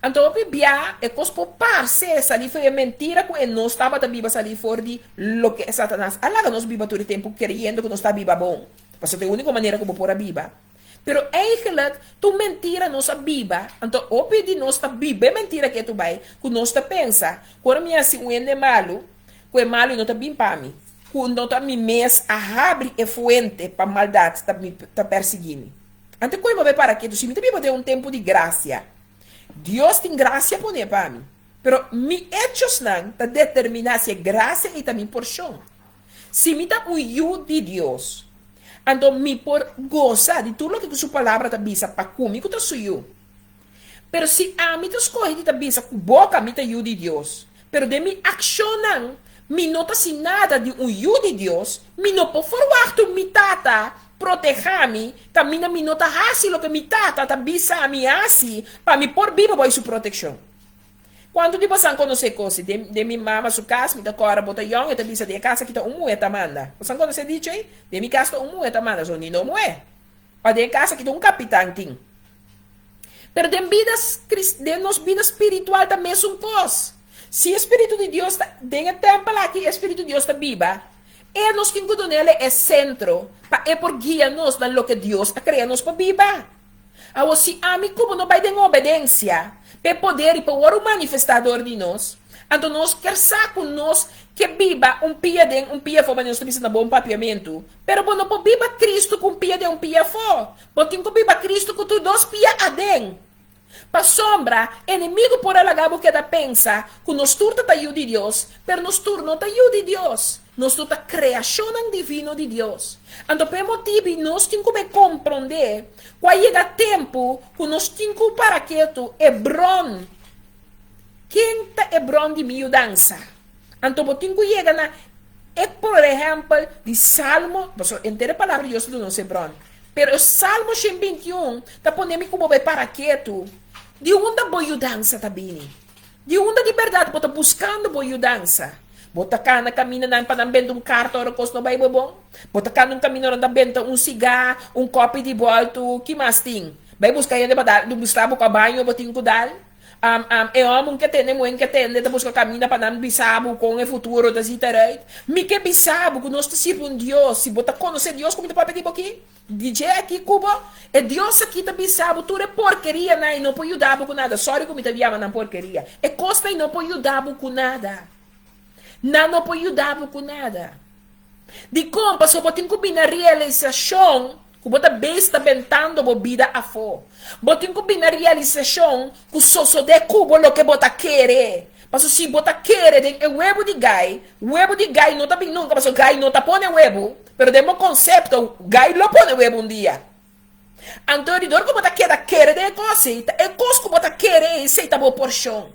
B: Então, o bibia é cospo parce, ali foi mentira que não estava da biba ali fora de lo que é Satanás. Alaga nós biba todo o tempo querendo que não está biba bom. Porque é a única maneira como pôr a biba. Pero eigenlijk, tu mentira não está biba. Então, o pedi não está biba, é mentira que tu vai, que não está pensa. Quando me assim, o é malo, que é malo e não está bem para mim. Quando não está me mes, a abre é fuente para maldade, está perseguindo. Então, como vai para aqui, tu se me biba tem um tempo de graça. Deus tem graça a poner para mim. Pero mi hechos não ta determinar se é graça e também porção. Se me dá o de Deus, então me por gozar de tudo que sua palavra está bisa para comigo tá suyo. Pero se a mim tá escolhido tá bisa com boca me tá o de Deus. Pero de mi ação me não tá assim nada de o de Deus, me não por forward tu me tata proteger-me, também me não tá assim o que me tata tá bisa a mim assim, para me por viva boa sua proteção. Quando de você conhece coisa, de minha mama sua casa, me tá cora bota young, tá bisa de casa que tá moeda manda. Você conhece DJ? De minha casa tá moeda manda, só nem não moe. Para de casa que tá capitão tem. Pero de nos vida espiritual também são coisas. Se o Espírito de Deus está dentro do templo aqui, o Espírito de Deus está viva. É nos que nele é centro, é por guia-nos no que Deus a criar-nos para viva. Agora, se a mim como não vai ter obediência, para poder e para o manifestador de nós, então nós queremos com nós que viva um pia fora, nós estamos no bom papiamento, pero não pode viva Cristo com pia de um pia fora, porque não viva Cristo com tu dois pia adem. Para sombra, inimigo por alagabo que da pensa que nós turta tá de Deus, pero nós turta não tá de Deus. Nós turta criação divino de Deus. Então, por motivo, nós temos que compreender quando chega tempo que nós temos que para que tu Hebron, quem tá Hebron de miudança. Então, nós temos que chegar na, por exemplo, de Salmo, inteira palavra de Deus não é Hebron. Pero o Salmo 121 está ponendo como para que tu de onde boa mudança tá vindo. De onde de verdade você buscando boa mudança. Bota cá na caminho na para vender um cartão ora custa vai bom. Bota cá no caminho ora vender um cigarro, um copo de volta, que mais tem? Vai buscar ainda para dar, do Gustavo com banho, botinho com dar. É homem que tem, mulher que tem, de buscar caminho para não bisabo com o futuro da citarai. Me que bisabo que nós te sirve Deus, se bota conhecer Deus como te pode pedir aqui. DJ aqui Cuba, é Deus aqui te bisabo, tudo é porqueria, não pode ajudar com nada. Sorry como te viama na porqueria. É costa e não pode ajudar com nada. Não pode ajudar com nada. De como só pode ter na realização que você está ventando a vida a fora. Você tem que na realização que só de Cuba o que você quer. Mas se você quer o huevo de gai não está bem nunca, mas o gai não está põe o huevo. Pero demos concepto, gai lo põe o huevo dia. Então, o que você quer de coisa, é coisa que você quer, essa é a boa porção.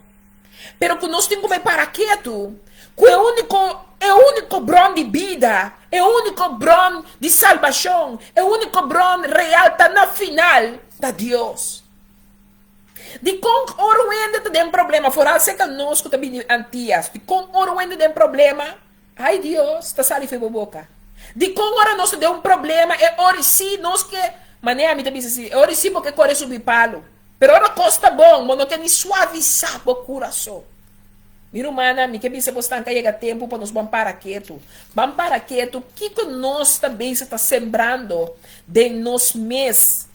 B: Pero que nós temos que ver para quieto, que é o único bron de vida, é o único bron de salvação, é o único bron real, está na final da Deus. De com ouro ainda tem problema, fora se que nós que também antias, de com ouro ainda tem problema, ai Deus, está sali fe boca. De com ouro nós tem problema, é orisi nós que, mané me também assim, é orisi porque corre subir palo. Pero ora costa bom, mas não quer ni suavizar o coração. Mira, mana, me que bisa postar chega tempo para nos vamos para quieto. Vamos para quieto, que nós também está sembrando de nos mês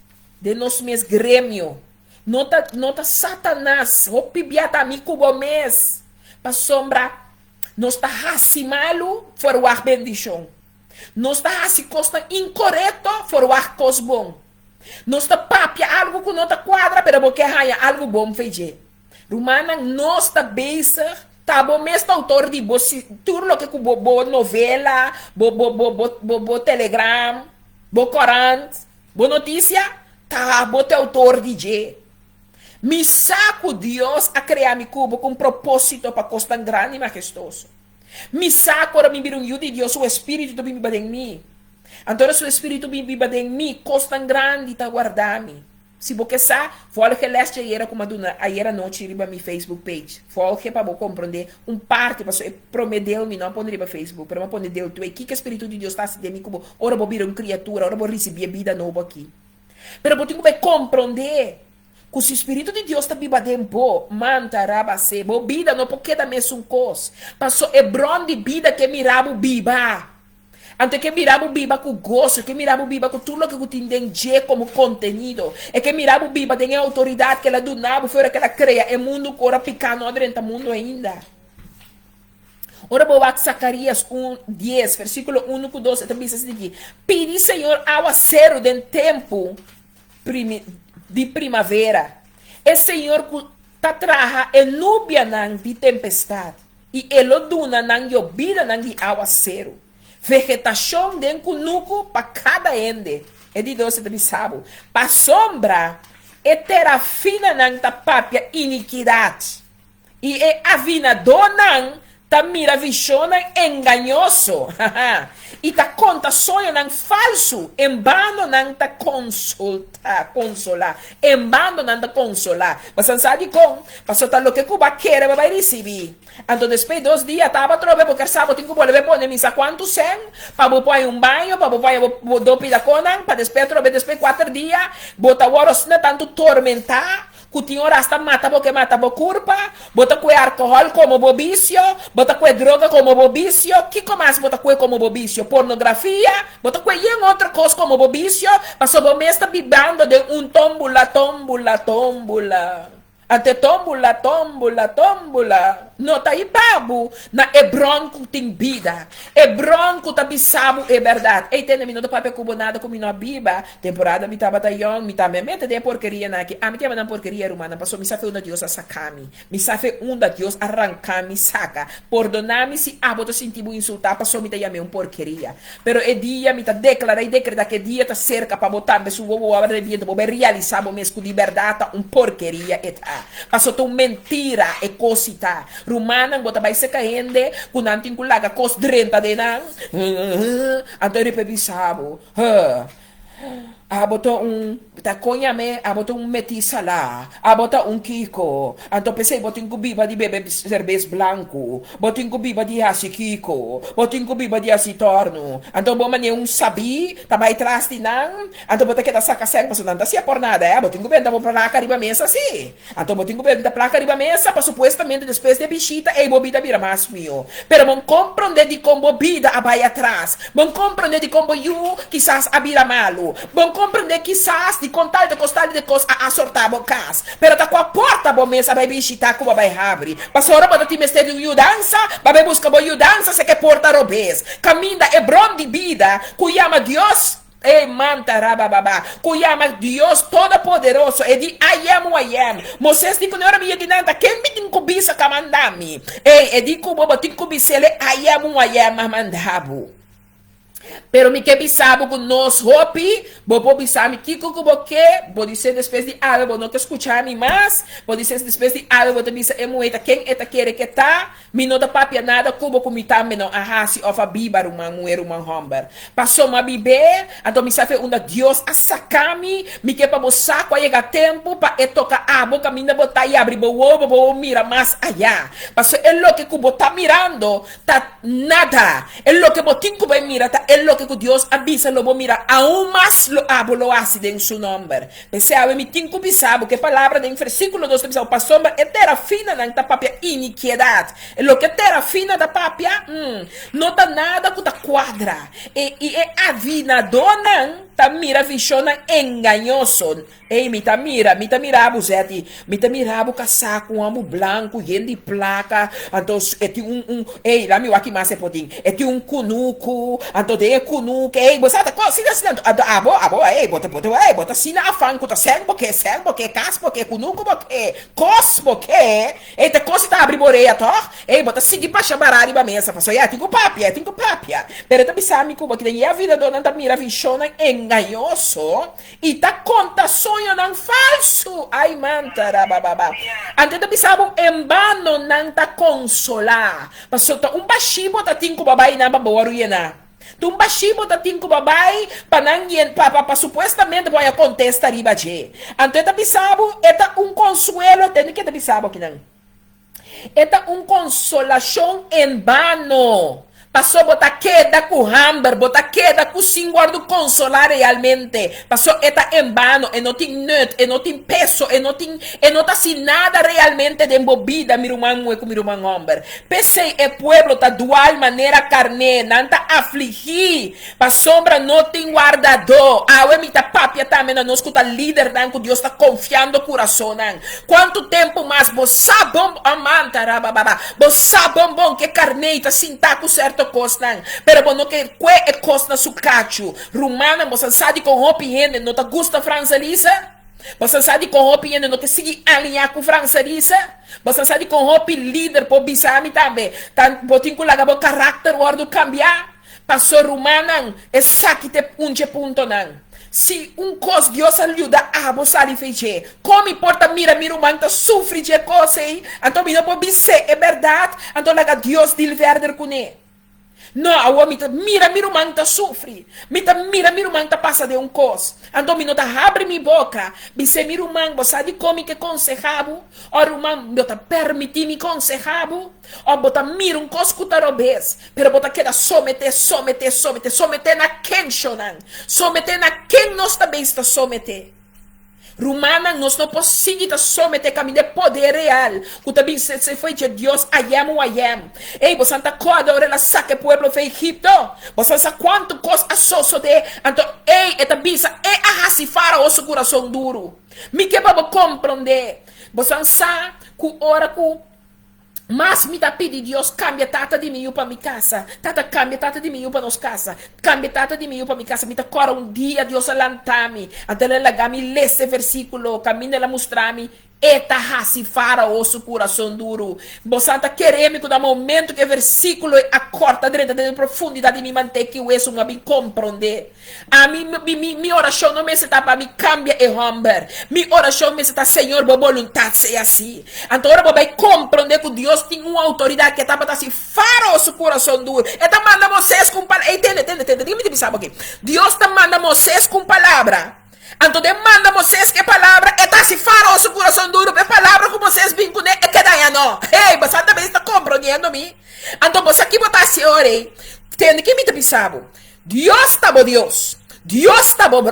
B: grêmio. Não tá Satanás, o pibiata mi cubo mês. Para sombra, nós está racimalo for o ar bendição. Nós está assim costa incorreto for o ar cos bom. Nós está papia algo que não tá quadra, pero porque raia algo bom feije. Rumana, nós está beisa tá bom mesmo autor de tudo lo que bo novela, bo telegram, bo corante, bo notícia, tá bom te autor de J. Me saco Deus a criar mi cubo com propósito para coisa tão grande e majestoso. Me saco ora me viram de Deus, o Espírito do viva em mim. Então, o Espírito viva em mim, coisa tão grande está guardar-me. Se você sabe, folge leste ayer como ayer à noite riba mi Facebook page. Folge para compreender parte para prometeu-me não pôr riba Facebook, para não pôr Deus tu que Espírito de Deus está se de mim como ora vou vir uma criatura, ora vou receber vida nova aqui. Pero você tem que compreender que o Espírito de Deus está viva dentro, manta rabase, bo vida não porque da mesma coisa. Passou Hebron de vida que mirava viva. Antes que miramos viva com gosto, que miramos viva com tudo o que entende como conteúdo, é que miramos viva tem a autoridade que ela donava, fora que ela cria, é mundo que ora picando dentro do mundo ainda. Ora, vou a Zacarias 1:10, versículo 1 com 12, também diz assim: pedi, Senhor, aguacero de tempo de primavera. E Senhor, ta traja e nubia de tempestade, e eloduna nang llovida nang de aguacero. Vegetação de cunuco para cada ende. É de 12 de bisabo. Para sombra, e terá fina nang tapapia iniquidade. E a vina donan ta mira visiona engañoso. E ta conta sonho nang falso. Em vano nang ta consolar. Em vano nang ta consolar. Mas sabe com? Passou tal lo que Cuba quer, vai receber. Então, depois de 2 dias, estava trove, porque sábado tenho que volver pôr missa quanto sem, para pôr um banho, para pôr do pida conan, para depois trove, depois 4 dias, botar o oros não tanto tormentar, que tinha horas mata porque mata bo culpa, bota com álcool como bo vício, bota com droga como bo vício, que mais bota com como bo vício? Pornografia, bota com outra coisa como bo vício, passou bo mês está bibando de tómbula. Até tómbula. Nota aí, babu. Na Hebron que tem vida. Hebron que tá bisabo é verdade. Ei, tem minuto papel cubonado como na Biba. Temporada me tava da young, me tava mente de porcaria na aqui. A me tava na porcaria romana. Passou me safe um da Deus a sacar-me. Me safe um da Deus arrancar-me, saca. Perdonar-me se boto sentir insultar. Passou me tá yame porcaria. Pero é dia me tá declarar e decretar que dia tá cerca para botar-me su ovo arrebiento. Vou realizar o mesmo porcaria eta. Passou tão mentira e cosita. Rumana bota vai se caende com nantin kulaga cos drenta de nan. Até repetisabo. Botou taconha-me, botou metiça lá, botou kiko, então pensei, botou biba de bebê cerveja branco, botou biba de asi kiko, botou biba de asi torno, então bom mania sabi, também traz de nan, então botou que da saca cerca, mas não dá se por nada, botou bebê da placa riba mesa assim, então botou bebê da placa riba mesa, para supostamente depois de bichita, bobida vira mais mio, pero não compreende de como bobida vai atrás, não compreende de como you quizás abira malo, não compreender quizás de contar de costar de coisa a sortar bocas. Pero tá com a porta bom mesa vai visitar como vai abrir. Passou para ti mestre de mudança, vai buscar boa mudança se que porta robês. Caminha Hebron de vida, cuiama Deus. Manta rabababa, cuiama Deus todo-poderoso, e de I am. Moisés diz que não era minha dinanta, quem me tem cobiça que mandame? E de que bobo tem cobiça ele I am mandabo. Pero me que bisabo com nós hopi, bobo bisami kiko ko boque, bo dizer depois de algo não te escuchar me mais, bo dizer depois de algo te bisa emueta quem eta quer que tá, me não da papia nada cubo com mita me não ahasi of a biba uma homber. Passou uma bibê, então me sabe uma Deus a sacami, me que para mostrar qual é tempo para tocar a boca minha botar e abrir bo mira mais allá. Passou é lo que cubo tá mirando, tá nada. É lo que botin cubo mira, tá lo que Dios avisa lo mira aún más lo hace en su nombre. Pensaba me tinco bisabo que palavra em versículo 2 pensava pastor é terra fina na papia iniquidade. E lo que terra fina da papia não dá nada que tá quadra. E a vida dona tá mira visão enganhoso. Ei, me tá mira abusete, me tá mira abu casaco, um amo branco, de placa, então, ei, lá meu aqui mais é podinho, kunuku, então, de kunuku, ei, você tá com, sina, ei, bota, sina afanco, tá servo, porque, cas, porque, kunuku, porque, cos, porque, ei, te costa tá abrir boreia, tá? Ei, bota, seguir pra chamar ali pra mesa, passou, tenho papia, pero tá bisami, como que tem a vida dona tá mira visão enganhoso, e tá conta sonho não falso. Ai, mantara, bababa. Ante da bisabo embano não tá consolar. Pastor, baxibo tá tinko babai na baboru yena. Baxibo tá tinko babai pa supostamente vai contestar riba je. Ante da bisabo eta consuelo, tem que da bisabo que não. Eta consolação em vano. Passou botar queda com hamber, botar queda com sim guardo consolar realmente. Passou eta em vano, e não tem nut, e não tem peso, e não tá assim nada realmente de embobida, mirumão com mirumão homber. Pensei, e pueblo tá dual maneira carne, não tá afligir. Pa sombra não tem guardador. Ah, o tá papia também, não escuta líder, não, que Deus tá confiando no coração, não. Quanto tempo mais, você sabe, amanta, rabababa, você sabe, bom, que carne tá assim, tá com certo costan, pero bueno que é cosna su cacho. Rumana, você sabe com opinião, não tá gusta francelisa? Você sabe com opinião, não te sigue alinhar com francelisa? Você sabe com opinião líder por bisami também. Tan botin com laga bo caráter guardo cambiar. Passou rumana, é saque te ponto não. Se cos Deus ajuda a você feixe, como importa mira o manta sofre de coisa aí, então me não pode ser, é verdade, então laga Deus dil verder com ele. Não, a homem mira o manta sofre, mira o manta passa de cos, então me não tá abre minha boca, você mira o man, você sabe como que consejabo, ora o man, me tá permitir me consejabo, ou bota mira cos cutarobes, pero bota queda someter na quem chonan, someter na quem nós também está someter. Rumana, nós não podemos someter caminho de poder real. Que também se foi de Deus, I am. Ei, você não está acordando ela saque pueblo de Egipto. Você sabe quanto coisa associo de. Então, ei, esta bisa é a racifara o seu coração duro. Me que para compreender. Você sabe que ora que mas me dá pedir Deus, cambia tata de mim para minha casa. Tata, cambia tata de mim para nossa casa. Cambia tata de mim para minha casa. Me dá cora dia Deus alantame. Até ela me lê esse versículo. Caminho ela mostrar-me. Eta racifara o seu coração duro. Você está querendo que no momento que o versículo acorta dentro da profundidade me manter que o isso não me compreender. A minha oração não me está para me cambiar e romper. Minha oração me está, Senhor, boa vontade seja assim. Então agora vai compreender que Deus tem uma autoridade que está para assim fara o seu coração duro. Eta manda vocês com palavra. Entende. Diga-me sabe aqui. Deus está manda vocês com palavra. Então demanda vocês que palavra é tá se fara o seu coração duro, é palavra que vocês vêm com é que daí não. Ei, você também está compreendendo-me? Então você aqui botar se ore, tem que me pensar. Deus está bom Deus. Deus está bom.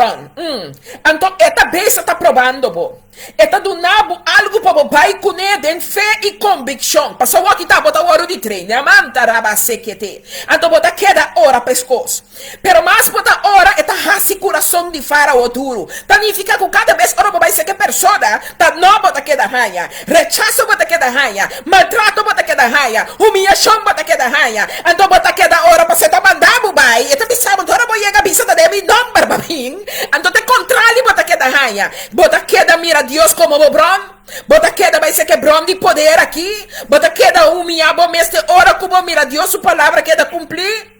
B: Então esta bênção está provando bo. Eta do nabo algo para o pai com em fé e convicção. Passou aqui tá botar o ouro de treino. Amanta raba sequete. Então bota queda hora pescoço. Pero mais bota hora eta raci coração de fara o duro. Significa que cada vez ora vai ser que pessoa tá não bota queda raia. Rechaço bota queda raia. Maltrato bota queda raia. Humilhação bota queda raia. Então bota queda hora para você tá mandando bai. Eta bisamo ora vai chegar bisa da demi não barbabim. Então te contrário bota queda raia. Bota queda mira Deus como Bobron, bota queda vai ser que Brom de poder aqui, bota queda humilhado mestre ora como mira Deus sua palavra queda cumprir.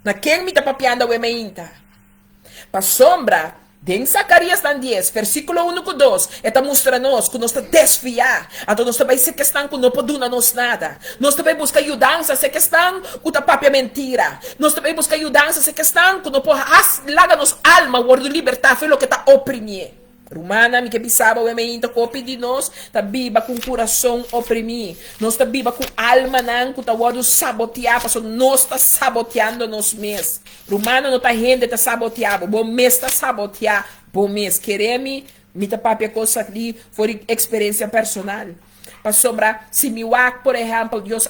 B: Na quem me tá papiando o emeinta? Pa sombra, em Zacarias 10, versículo 1 com 2, está mostrando-nos que nós está desfiar, então nós também se questão que não poduna nos nada, nós também busca ajudança se questão que tá papia mentira, nós também busca ajudança se questão que não pode laga nos alma, guardo libertar, foi o que está oprimido. Rumana, me que bisaba o emeinta copi de nós, tá biba com coração oprimido. Nós tá biba com alma não, que tá guardo sabotear, porque nós tá saboteando nós mesmos. Rumana não tá gente tá saboteando, bom mês tá sabotear, bom mês. Queremos, me tá papia coisa ali, foi experiência personal. Para sobrar, se me por exemplo, Deus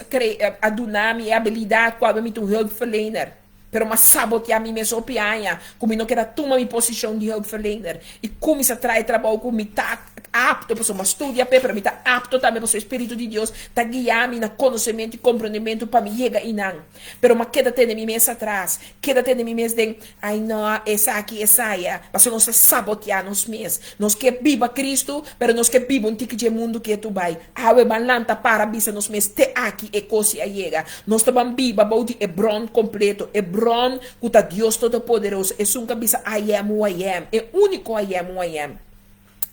B: adunami habilidade com a me tu help verlener. pero mas sabotear mim mesmo pianha, como não quer tomar minha posição de hulpverlener, e como se atrai trabalho, como me tá apto para uma estudia, para me tá apto também para o Espírito de Deus, tá guiar-me na conhecimento e compreendimento para me chegar e não, pero mas queda-te de mim mesmo atrás, queda-te de mim mesmo de, ai não, essa aqui, essa aí, mas não se sabotear nos mesmos, nós que viva Cristo, pero nós que viva um tique de mundo que tu vai, awe balanta para bisa nos mesmos, te aqui e coisa a chega, nós também viva, bauti Hebron completo, Hebron, kuta Deus Todo-Poderoso, é um cabeça I am who I am, é único I am who I am.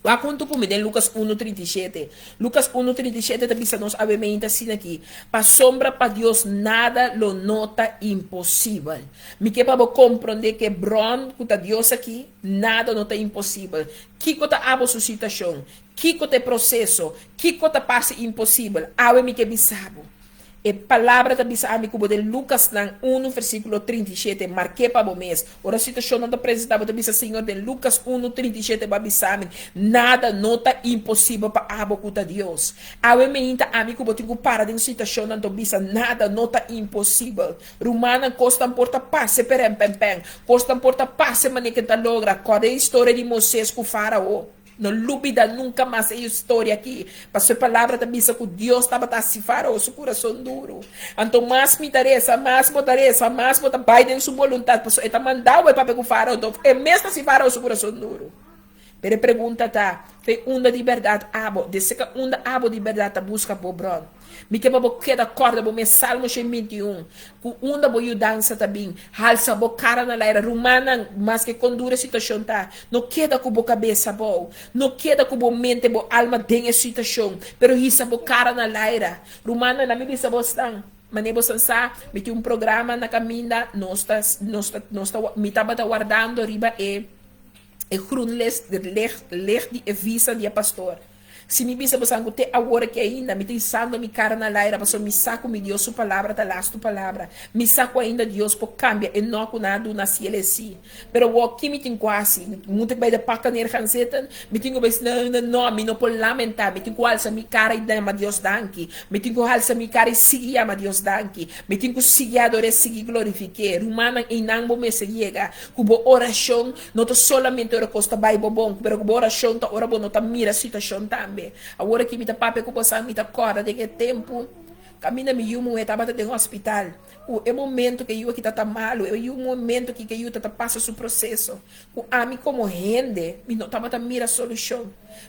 B: Lá conto por mim, em Lucas 1:37. Lucas 1:37 também nos obviamente assim aqui. Para sombra para Deus nada lo nota impossível. Me que para compreender que Hebron, kuta Deus aqui, nada nota impossível. Que kota abo sua situação, que kota processo, que kota passe impossível. Awe me que bisabo. E palavra da bisa amigo de Lucas 1:37 marquei para o mês. Ora situação não apresentava da bisa Senhor de Lucas 1:37 para bisa nada nota impossível para abocuta Deus. Awe me inta amigo botigo para de situação não bisa nada nota impossível. Romana costa porta passe per pem costa porta passe maneira que logra. Qual é a história de Moisés com Faraó? Não dúvida nunca mais a história aqui. Passou a palavra da missa que Deus estava a se Faraó, seu coração duro. Então, mais me tarefa, mais bota Biden sua vontade. Passou, ele mandava o papel com o Faraó. É mesmo se Faraó, seu coração duro. Pero pergunta tá, foi onda de verdade, abo, desse que onda abo de verdade tá busca por Bron. Me que babo queda corda bo me Salmo 21, com onda bo dança também, halsa bo cara na laira romana, mas que condura a situação tá, não queda com bo cabeça bo, não queda com bo mente bo alma tem a situação, pero hisa bo cara na laira, romana na me bisa bo stang. Manebo sansa, me tinha programa na caminha, nós me tava guardando riba e groenles leg die visa dia pastor. Se me bisa bosango te agora que ainda me tem sando mi cara na laira, pastor me saco me Deus sua palavra tá lá sua palavra. Me saco ainda Deus por cambia e não com nada na cielesi. Pero o que me tem quase, muito bem da paca ner hansetan, me tenho bem não, me não por lamentar, me tenho alça mi cara e dama Deus danki. Me tenho alça mi cara e seguir ama Deus danki. Me tenho seguir adore seguir glorifique. Romana e não me chega. Cubo oração, não tô solamente ora costa bai bom, pero cubo oração tá ora bom não tá mira situação também. Agora que me tá papo com você, me tá corda de que tempo, caminha me yumo e tava de hospital. É momento que eu aqui tá malo, é o momento que eu tá passa o processo. O ami como rende, me não tava mira solução.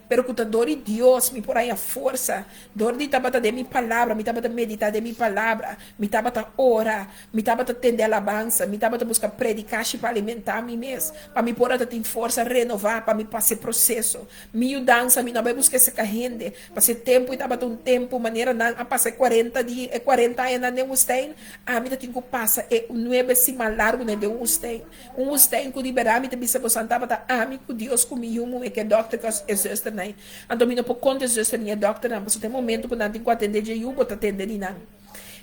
B: Pero que dor de Deus me por aí a força, dor de tava de minha palavra, me tava meditar de minha palavra, me tava orar, me tava atender alabança, me tava buscar predicar para alimentar a mim mesmo, para me pôr a ter força renovar, para me passar processo. Me dança, me não vai buscar essa rende, passei tempo e tava um tempo maneira não a passar 40 dias, 40 anos nem usted, a mim tenho que passar é 9 semanas largo nem de usted que liberar me também se você tava amigo Deus comigo, é que doctor que também. Então, eu não posso contar isso nem doctor, mas tem momento que não tenho que atender de eu, vou atender de não.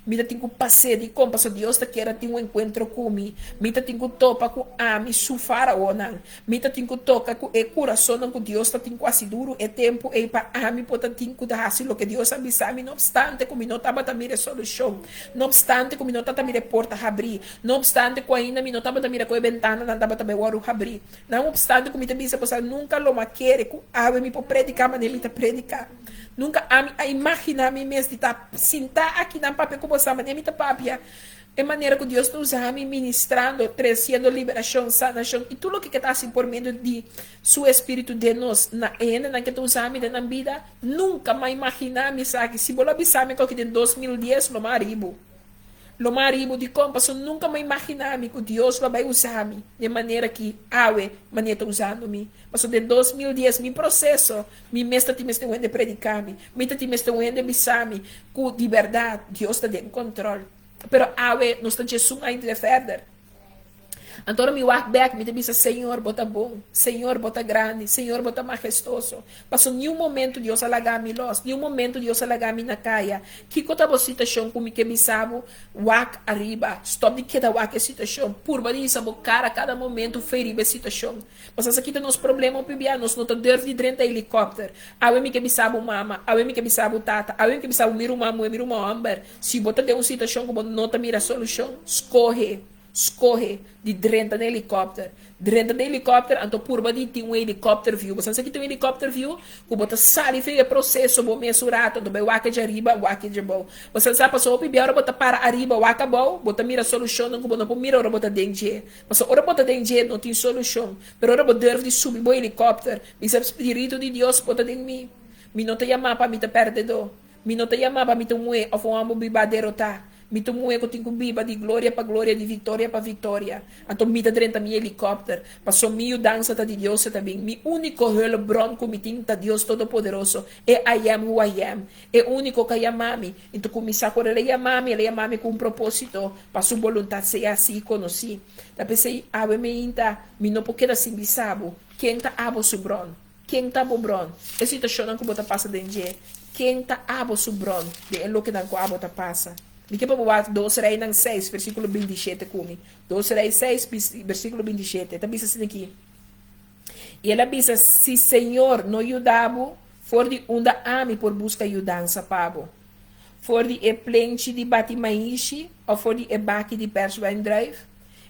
B: Me tenho que passar de como, se Deus quer ter um encontro comigo. Me tenho que tocar com a minha sufara ou não. Me tenho que tocar com o coração que Deus tem quase duro é tempo e para a mim pode ter que dar assim o que Deus avisar, não obstante como não estava a minha solução, não obstante como não estava a minha porta a abrir, não obstante como ainda não estava a minha ventana não estava a minha abrir, não obstante como me você nunca lo maquere com a me por predicar, mas ele está predicar. Nunca a imaginar a mim mesmo de estar sentar aqui na papel com você, mas nem me papia. É maneira que Deus nos usa me ministrando, trazendo liberação, sanação e tudo o que está assim por meio de seu Espírito de nós na que tu usa me na vida. Nunca mais imaginar me sabe se vou avisar me que em 2010 lo marido de compasso nunca me imaginar-me que Deus vai usar-me de maneira que maneira usando-me. Mas de 2010 meu processo, me mestre te mestre de predicar-me, me te mestre de avisar-me que de verdade Deus está em controle. Pero não está Jesus ainda further. Então, me walk back, me diz, Senhor, bota bom, Senhor, bota grande, Senhor, bota majestoso. Passou nenhum momento Deus alagar-me los, nenhum momento Deus alagar-me na caia. Que cota a situação como que me sabe, walk arriba, stop de cada walk a situação. Por isso, cara a cada momento ferir a situação. Mas essa aqui tem nos problemas, nós não temos de dentro de helicóptero. Awe me que me sabe mama, awe me que me sabe tata, awe me que me sabe miro mamu, miro amber. Se bota de uma situação como não tá mira solução, escorre. Escorre de dentro do helicóptero. Dentro do helicóptero, então por de tem um helicóptero view. Você sabe que tem um helicóptero view? Que você sai e faz o processo, você mensurar, então vai waka de arriba, waka de baixo. Você sabe, passou o pior, você para arriba, waka baixo, você mira a solução, não você mira, você dentro. Mas ora você dentro, não tem solução. Mas ora você deve subir o helicóptero. Isso é o Espírito de Deus, você dentro de mim. Me não te chamar para me te perder. Me não te chamar para me te moer, ou um amo bibadeiro tá. Me te moer que eu tenho biba de glória para glória, de vitória para vitória. Então me te drenta mi helicóptero. Passou mi dança de Deus também. Mi único relo branco me tinta Deus Todo-Poderoso. É I am who I am. É único que amame. Então começar com ele amame com um propósito. Para sua vontade ser assim, conheci. Da pensei, ave me inta, me não pode assim bisabo. Quem tá abo subron? Quem tá bobron? É situação que você passa dentro. Quem tá abo subron? De é o que não abo tá passa. Daqui para o 2 Reis 6, versículo 27, come. 2 Reis 6, versículo 27. Está dizendo assim aqui. E ela diz, se Senhor não ajudava, for de onda ame por busca ajudança, pabo. For de e plente de batimaishi, ou for de e baque de Perswain Drive.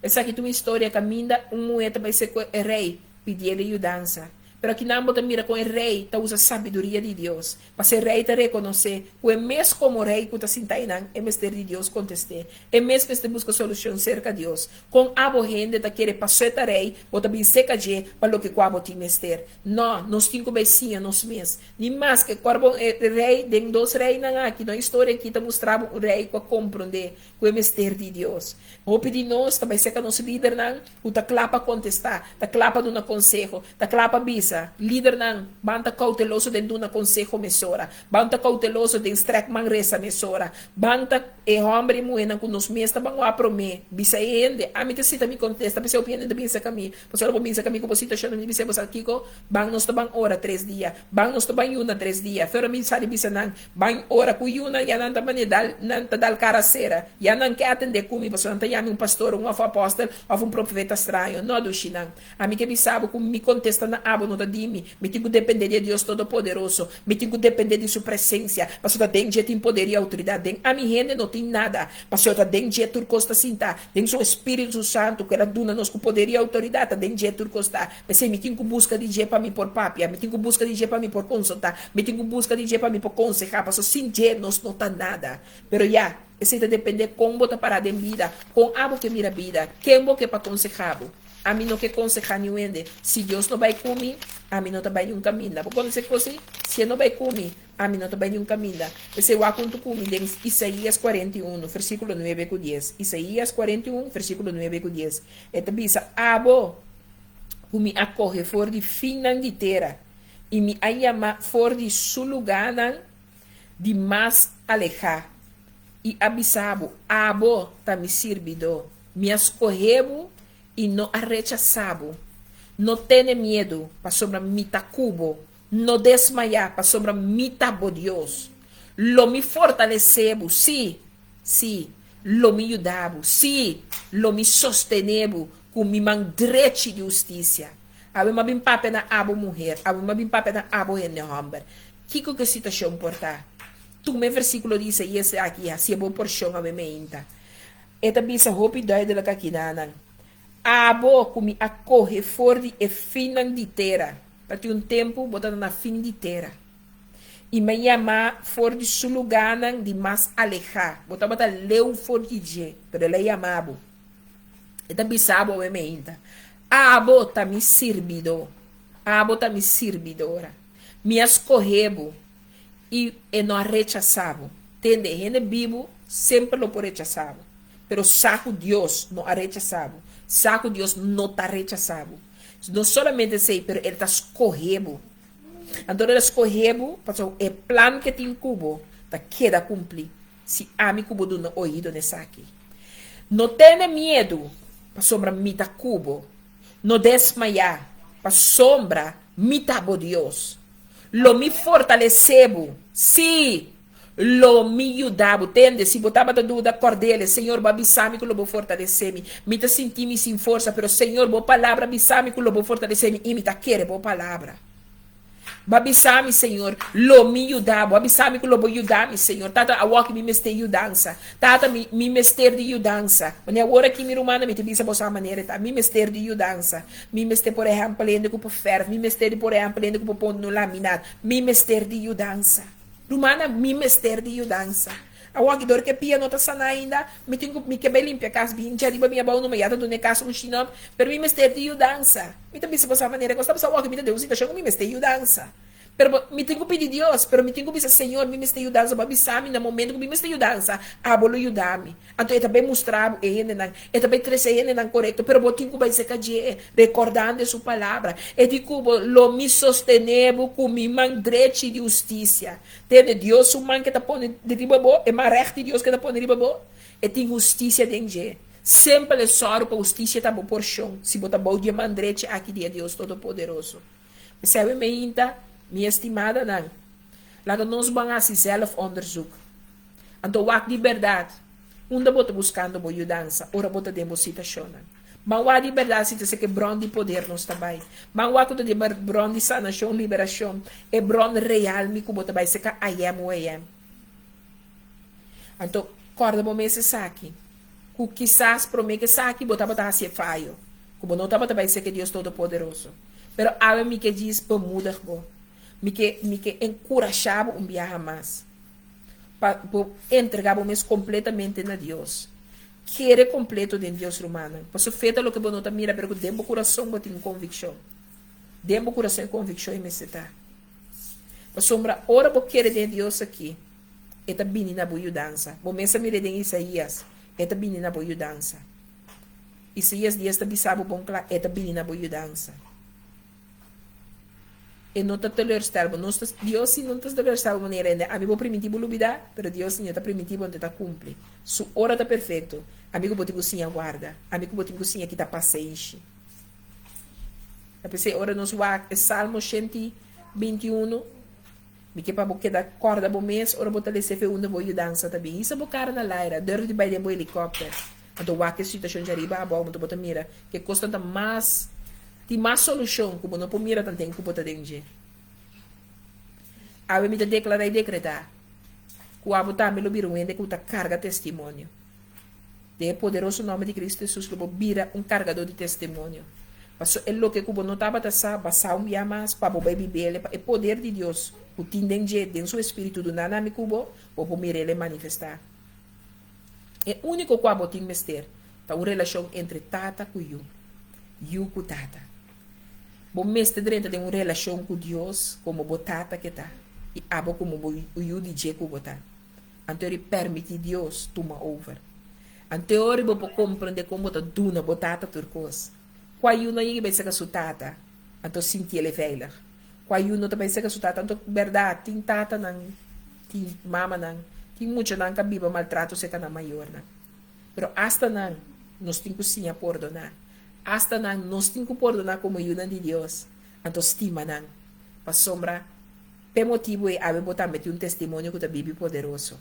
B: Essa aqui é uma história, caminha, moeda vai ser com o rei, pedir ajudança. Pero que não pode mirar com o rei, tá usa sabedoria de Deus. Para ser rei, te reconhecer, o mês como rei, que tá sentado é mestre de Deus contestar. É mês que você busca solução cerca de Deus. Com abo gente, tá querer passar a rei, bota bem seca de, para o que o abo tem mestre. Não, nós temos becinha nos mês. Nem mais que o rei, tem 2 reis não aqui, na história aqui, tá mostrando o rei para compreender, que é mestre de Deus. O pedir nós, tá bem seca nosso líder não, o tá clapa contestar, tá clapa no conselho, tá clapa bis. Líder não, banta cauteloso dentro de um conselho mesora, banta cauteloso dentro de strek mangresa mesora, banta e homem e mulher que nos mestres vão a promer, bisa ende, a mim te cita me contesta, bisa opinião de bisa caminho, você não bisa caminho com situação de bisa você aqui co, bang nos tabang hora 3 dias, bang nos tabang yuna 3 dias, fora me sabe bisa não, bang hora ku yuna ya não também não tá dal caracera, ya não quer atender comigo, você não tá um pastor, um apóstolo, ou um profeta estranho, não do chinang, a mim que bisa como me contesta na abo no de mim, me tenho que depender de Deus Todo-Poderoso, me tenho que depender de sua presença, pastor tem dia tem poder e autoridade, a minha gente não tem nada, pastor tem dia turcosta sinta, tem seu Espírito Santo que ela duna nos com poder e autoridade, tem dia turcosta, mas me tenho que busca de dia para me por papia, me tenho que busca de dia para me por consultar, me tenho que busca de dia para me por aconselhar, pastor sem dia nós não tá nada, pero já, esse depender como tá parado em vida, com abo que mira vida, quem que para aconselhar. A mim não quer aconselhar nenhum. Se Deus não vai comigo, a mim não vai nenhum caminho. Porque quando você assim, se não vai comigo, a mim não vai nenhum caminho. Você vai contar comigo em Isaías 41, versículo 9 com 10. Isaías 41, versículo 9 com 10. Então diz, abo, o me acorre for de fim de terra, e me ayama for de su lugar de mais alejar. E abisabo, abo, tá me servido, me escorrebo, e não rechazabo, não tenha medo para sobre mita cubo, não desmaiar para sobre mita bo Deus, lo me fortalecebo, sim, lo me ajudabo, sim, lo me sostenebo com mi mandrete de justiça. Abo ma bim pape na abo mulher, abo ma bim pape na abo ene homem. Que situação portar? Tu me versículo diz aí esse aqui, assim é bom por chão a me inta. Eta bisa hopi dai de la kakinanan. Abo como acorre forte e fim de terra. Para ter tempo, botando na fim de terra. E me chamar for de su lugar de mais alejar. Botava leu for de je, pero ele chamava. Então bisabo me ainda. Abo tá me servido. Abo tá me servidora. Me escorrebo e não rechazavo. Tende, gente vivo sempre lo por rechazavo. Pero saco Deus não rechazavo. Saco Deus não está rechazado. Não solamente sei, pero ele está escorrendo. Então ele escorrendo, passou o plano que tem cubo, tá queda cumprir. Se a mi cubo do ouído nessa aqui. Não tenha medo, para sombra mita cubo. Não desmaiar, para sombra mita bo Deus. Lo me fortalecebo, sim. Lo me ajudava, entende? Se botava da dúvida cordele, Senhor, babisame que lo vou fortalecer-me. Me tá sentindo sem força, pero Senhor, boa palavra, babisame que lo vou fortalecer-me. E me tá querendo boa palavra. Babisami, Senhor, lo mi yudabo, babisami ko lobo yudami, Senhor. Tata awak mi meste yudança. Tata mi mester de yudança. Quando agora que mi rumana mi te bisa bossa maneira, tá? Mi mester de yudança. Mi mester, por exemplo, lendo com ferro, mi mester, por exemplo, lendo com ponto no laminado. Mi mester de yudança. Rumana mi mester de yudança. Awak dor que pia nota sana ainda, mi tenho mi que bem limpia casa bem, já riba minha baú no meio do ne casa no chinão, pero mi mester de yudança. Mi também se bossa maneira, gostava só awak mi Deus, então chegou mi mester de yudança. Pero me tenho que pedir Deus, pero me tenho que dizer, Senhor, me meste yudança, babisami, no momento que me meste yudança, abolo yudami. Então, eu também mostrar ele, eu também trazer ele não correto, pero eu tenho que vai ser recordando sua palavra. Eu digo, lo me sostenevo com mi mandrete de justiça. Tem Deus, o man que está pondo de riba bo, é mais reto de Deus que está pondo de riba bo, e tem justiça dentro. Sempre é só para justiça tá bom por chão. Se botar bom de mandrete, aqui dia Deus Todo-Poderoso. Sabe, me ainda, minha estimada, não. Laat ons bang zelf onderzoek. Então, wak liberdade. Unda bota buscando boa dança, ora bota demo situação. Mas wak liberdade se que bron de poder nos também. Mas wak de bron de sanação, liberação, é bron real mi que bota vai se que ayem o ayem. Então, corda bom esse saque. Que quizás promete que saque bota bota assim faio. Como não tá bota vai ser que Deus Todo-Poderoso. Pero ave mi que diz para mudar bo. Me que encorajava viajar mais. Para entregar o mês completamente na Deus. Querer completo de Deus romano. Para su feita lo que você não mira, pero dentro do coração você tem convicção. Dentro do coração convicção e me está. Para sombra, ora você quer de Deus aqui. Eta bini na boa dança. Você pensa mira de Isaías. Eta bini na boa dança. Isaías dias está bisabo bom claro. Eta bini na boa dança. E não está tolerando, Deus não está tolerando maneira ainda. Amigo primitivo lubida, pero Deus não está primitivo onde está cumpre. Sua hora está perfeito. Amigo bote cozinha guarda. Amigo bote cozinha que está paciente. Eu pensei, ora nos vai Salmo 121. Me que para boque da corda bom mês, ora bote lhe sefe uma boa dança também. Isso é bocara na laira, dentro de baile de helicóptero. Então vai que situação de arriba, bom, então bote mira, que custa mais. Tem mais solução, como não pode mirar tanto que pode ter. A me declarar e decretar. Que o abotar me lo viram ainda que carga testemunho. De poderoso nome de Cristo Jesus, que vira cargador de testemunho. Mas é o que o não estava passar mais para o bebê, é poder de Deus. O tem dentro seu espírito do nanami cubo, o mirar ele manifestar. É o único que o tem mester. Tá uma relação entre tata e yu com tata. Bom mestre dentro de uma relação com Deus, como botata que tá, e abo como o yu de je que botar. Então ele permite Deus tomar over. Então ele pode compreender como tá duna botata turcos. Qual yu não ia ser sutata, então sentir ele veilig. Qual yu não também ser sutata, então verdade tem tata não, tem mama não, tem muito não que biba maltrato se que na maior não. Pero hasta não, nós temos que sim perdonar. Hasta não nos temos que perdonar como ajuda de Deus. Então, estima não. Para sombra, por motivo é haver botar um testemunho que a Bíblia poderoso.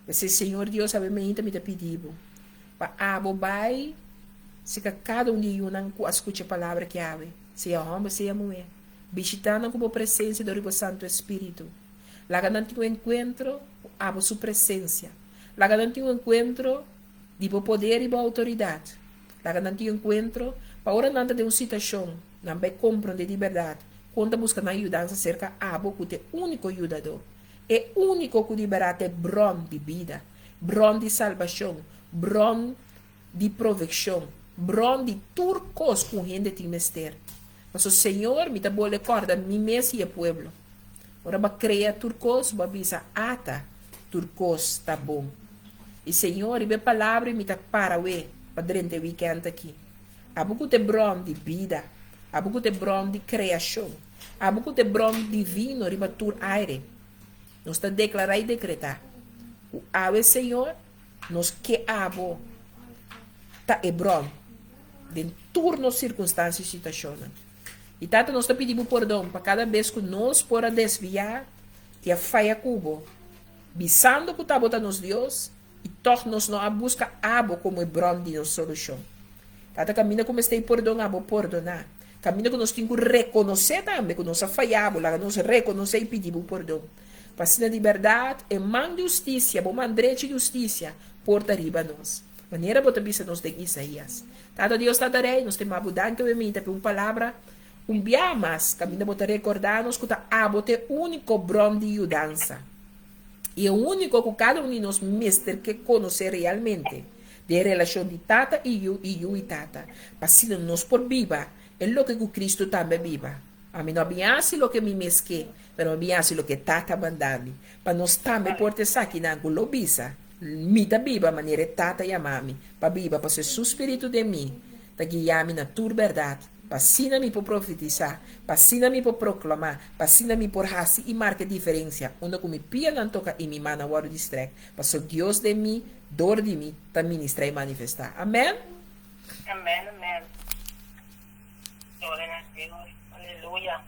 B: Esse Senhor Deus, sabe, me pedido. Para abo vai, se cada de nós escute a palavra que abre. Seja homem, seja mulher. Visitando com a presença do Santo Espírito. Lá não tem um encontro, abo sua presença. Lá não tem um encontro de poder e autoridade. Lá não tem encontro, para hora não tem uma situação, não vai compreender de verdade. Quando busca na ajuda, cerca abo que é o único ajudador. É o único que liberar é bron de vida, bron de salvação, bron de proteção, bron de turcos com gente tem mester. Mas o Senhor me dá boa corda, me messi é pueblo. Ora vai criar turcos, vai bisa ata, turcos tá bom. E Senhor, e a palavra me dá para o durante o weekend aqui. Há muito de bron de vida, há muito de bron de criação, há muito de bron divino riba tur aire. Nós está declarar e decretar. O ave Senhor, nós que abo tá e bron de turno circunstâncias e situações. E tanto nós está pedindo perdão para cada vez que nós pora desviar que a falha cubo, bisando que tá botando nos Deus. E torna-nos a busca abo como bron de solução. Cada caminho como está perdão, abo perdonar. Caminho que nós temos que reconhecer também, que nós falhamos, que nós reconhecer e pedir perdão. Para de verdade, e man justiça, bom man direito de justiça, porta riba nós. Maneira bota bisa nos de Isaías. Tata Deus tata rei, nós temos abudan que me por uma palavra, dia mais, caminho bota recordar nos que tá abote único brom de ajudança. E o único que cada um de nós mestre que conhecer realmente de relação de tata e eu e tata. Para nós por viva, é lo que Cristo também viva. A mim não abiase lo que me mesque, pero abiase lo que tata mandani. Para nós também porte aqui na globisa. Mita viva maneira tata e a mami. Para viva, para ser su espírito de mim. Para guiar-me na tua verdade. Passina-me por profetizar, passina-me por proclamar, passina-me por raci e marca diferença. Onde me pia não toca e me mana o distrec. Passou Deus de mim, dor de mim, para ministrar e manifestar. Amém?
C: Amém, amém. Glória a Deus. Aleluia.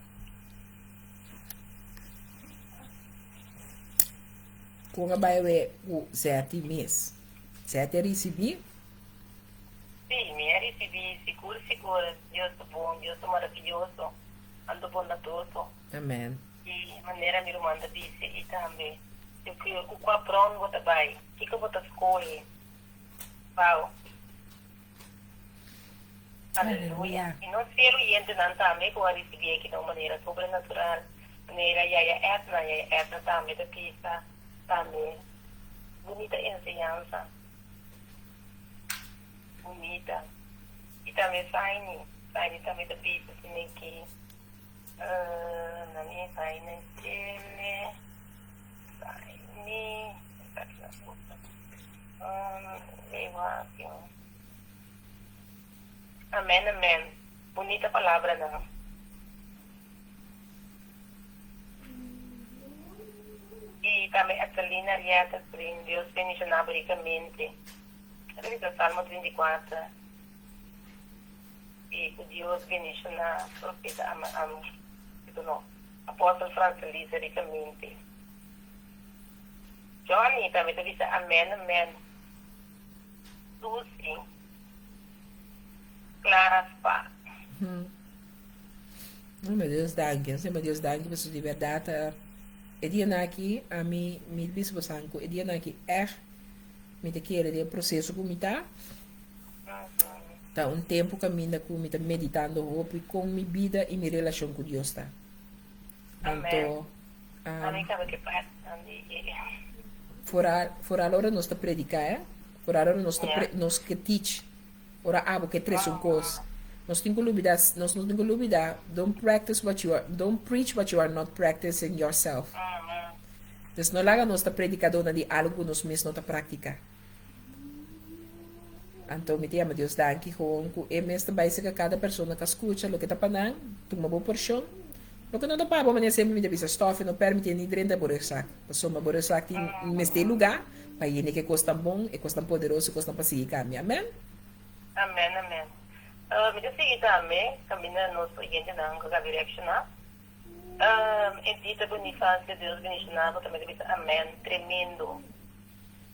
B: Como vai o certo mês? Certo é receber?
C: Sim, me recebi seguro. Deus é bom, Deus é maravilhoso. Ando bom na todo.
B: Amém.
C: E maneira minha irmã disse, e também, eu que o qual pronto você vai, o que você escolhe? Pau. Aleluia. E não ser o ente não também, que eu recebi aqui de uma maneira sobrenatural, maneira, e a etna também, da pista, também. Bonita ensinança. Bonita. E também Saini também da pista, assim, que na minha Saini, amém, amém. Bonita palavra, não? E também a Celina Arieta, Deus bendicionava ricamente. Revisa Salmo 34. E o Deus bendiciona profeta apóstolo Francelisa ricamente. Johnny também revisa amém, amém. Lucy. Clara Spa.
B: Oh, meu Deus, danke. Meu Deus, danke, pessoas de verdade. E dia aqui, a mim, me bispo sanco, e dia aqui, me te querer de processo com tá. Tá um tempo que me tá meditando hope com minha vida e minha relação com Deus, tá. Então, fora a hora nós tá predicar, fora a hora nós que teach, ora abo que tres um coisa. Nós temos que olvidar, don't preach what you are not practicing yourself. Então, não laga nós tá predicadora de algo nós mesmos não tá praticar. Então, me chama Deus danke com é mesmo básica que cada pessoa que escuta o que tá panang, uma boa porção. O que não dá para mas sempre me devisa stoff não permite ninguém da borracha. Pessoa uma borracha em neste lugar, para ele que custa bom, e custa poderoso, custa para seguir caminho. Amém?
C: Amém, amém. Me diz seguinte também, caminhando nos seguinte não, que a direcionar. Edita Bonifácio, Deus bendicionava, também devisa amém, tremendo.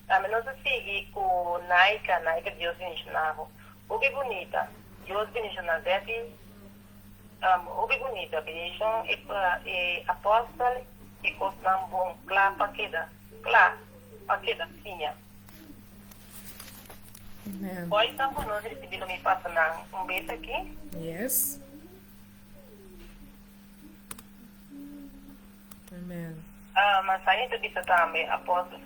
C: Amém, nós seguimos com Naika, Deus bendicionava. O que bonita, Deus bendicionava, o que bonita, bendição e apóstolo e costam bom, claro, para queda, sim. Pode estar com nós recebendo me passa um beijo aqui.
B: Yes. Amém.
C: Mas ainda disse também, apóstolo de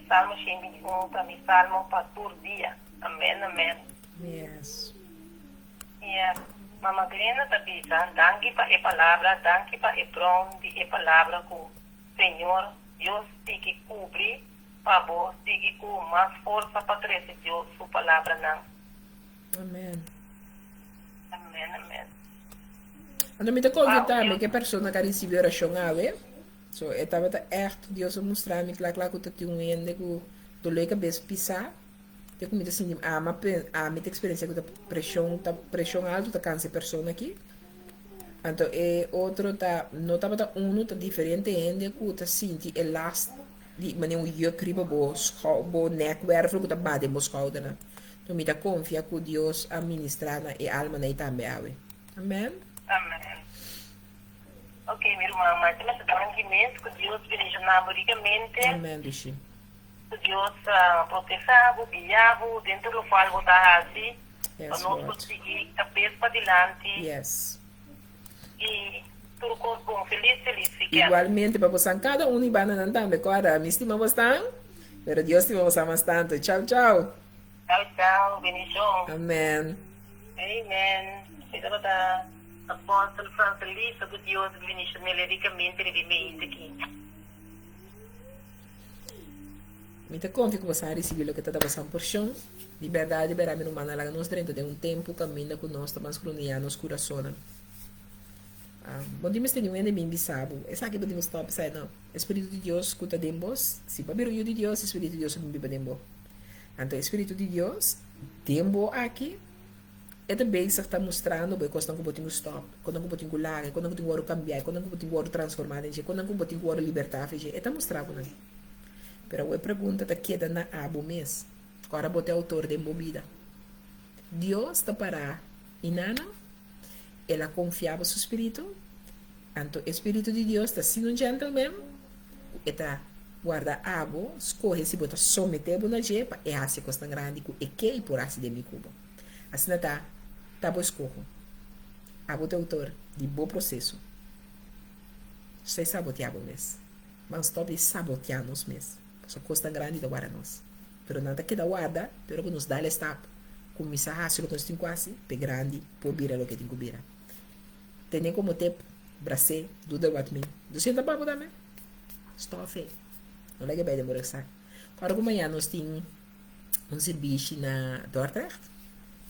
C: Salmo 121, também Salmo para por dia. Amém, amém.
B: Yes.
C: Yeah. Mama Glena também disse, danke para a palavra, danke para a pronto de a palavra com Senhor, Deus tem que cobrir, favor, tem que com mais força para trazer Deus sua palavra não.
B: Amém.
C: Amém, amém.
B: Ano me te convidar que a pessoa que recebeu a oração so estava echt Deus mostrar me claro que tu um ende que do leque bes pisar eu comida assim a minha experiência com a pressão alta tá cansa pessoa aqui então é outro tá não tava tá tá diferente ende que tá senti é last de maneira eu criba bo neck wervel que tá bade bo schouder né então me dá confia que Deus administrar na e alma na também amém.
C: Amém. Ok, minha irmã, mas também se dá que mês que Deus bendicionava ricamente,
B: Amém, bicho.
C: que Deus protegava, guiava, dentro do qual botar assim, para
B: Yes,
C: nós
B: Lord.
C: conseguir a pés para adiante
B: Yes.
C: e tudo coisa bom, feliz, fiquemos.
B: Igualmente, para você, cada um iba na também, claro, me estima bastante, pero Dios estima bastante. Tchau, tchau.
C: Tchau, tchau, bendição.
B: Amém.
C: Amen. Ito ba ta Apostol Francis, sa Diyos, bendition nila ricamente, ribimate aqui.
B: Muito confiante que você recebeu o que está passando por chão. Liberdade, veramente, humana, lá nós dentro de um tempo, caminha conosco, mas croniar nos corações. Bom dia, mas tem um enemy bisabo. Essa aqui podemos stop, sai não. Espírito de Deus, escuta de vós. Se para o de Deus, Espírito de Deus, não vive de vós. Então, Espírito de Deus, tempo aqui, é também que está mostrando, porque quando não podemos stop, quando não podemos largar, quando não podemos cambiar, quando não podemos transformar, quando não podemos libertar, é está mostrando, né? Pero a pergunta está queda na abo mês. Agora bote autor de movida. Deus está para inana, ela confiava no espírito, então o espírito de Deus está sendo um gentleman, está guarda abo, escorre se bota someter na jepa, é assim que está grande, e que por assim de mi cubo. Assim está, bo escorro. Abo de autor, de bom processo. Você saboteava mês. Mas todos sabotear nos mês. Só costa grande da guarda nós. Pero nada que da guarda, pero que nos dá el stop. Começar a fazer o que nós temos quase, pe grande, por bira o que tem que bira. Tem como tempo, bracê, duda o atmin. Do senta papo também. Estou feio. Não é que vai demorar sabe. Agora amanhã nós temos um serviço na Dordrecht.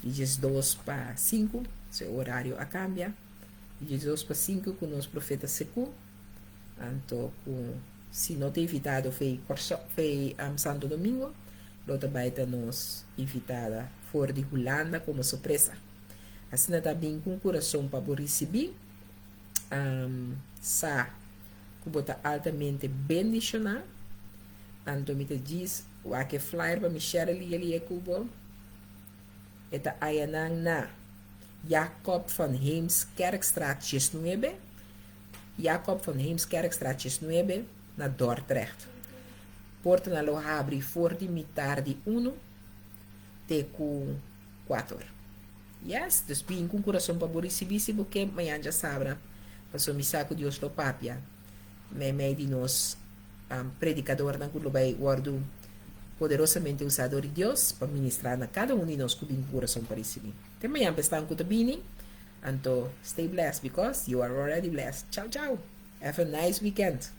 B: De 2 para 5, seu horário a cambia. De 2 para 5 com os profetas Secu. Então, se não tem invitado, foi Santo Domingo. Outra baita nos invitada fora de Holanda como surpresa. Assim também com coração para receber. Que bota altamente bendicionar. Então, me diz, o que flyer para me share ali é cubo. Eta ayanang na Jacob van Heemskerkstraat 9. Jacob van Heemskerkstraat 9 na Dordrecht. Porta na lo abre for de tarde 1 te com 4. Yes, dus bem com coração para receber se porque amanhã já sabe. Passou me saco Deus lo papia. Me de nós predicador na culo vai guardo poderosamente usado de Deus para ministrar na cada um de nós com o coração para receber. Até amanhã estão com o bini. Então, stay blessed because you are already blessed. Ciao, ciao. Have a nice weekend.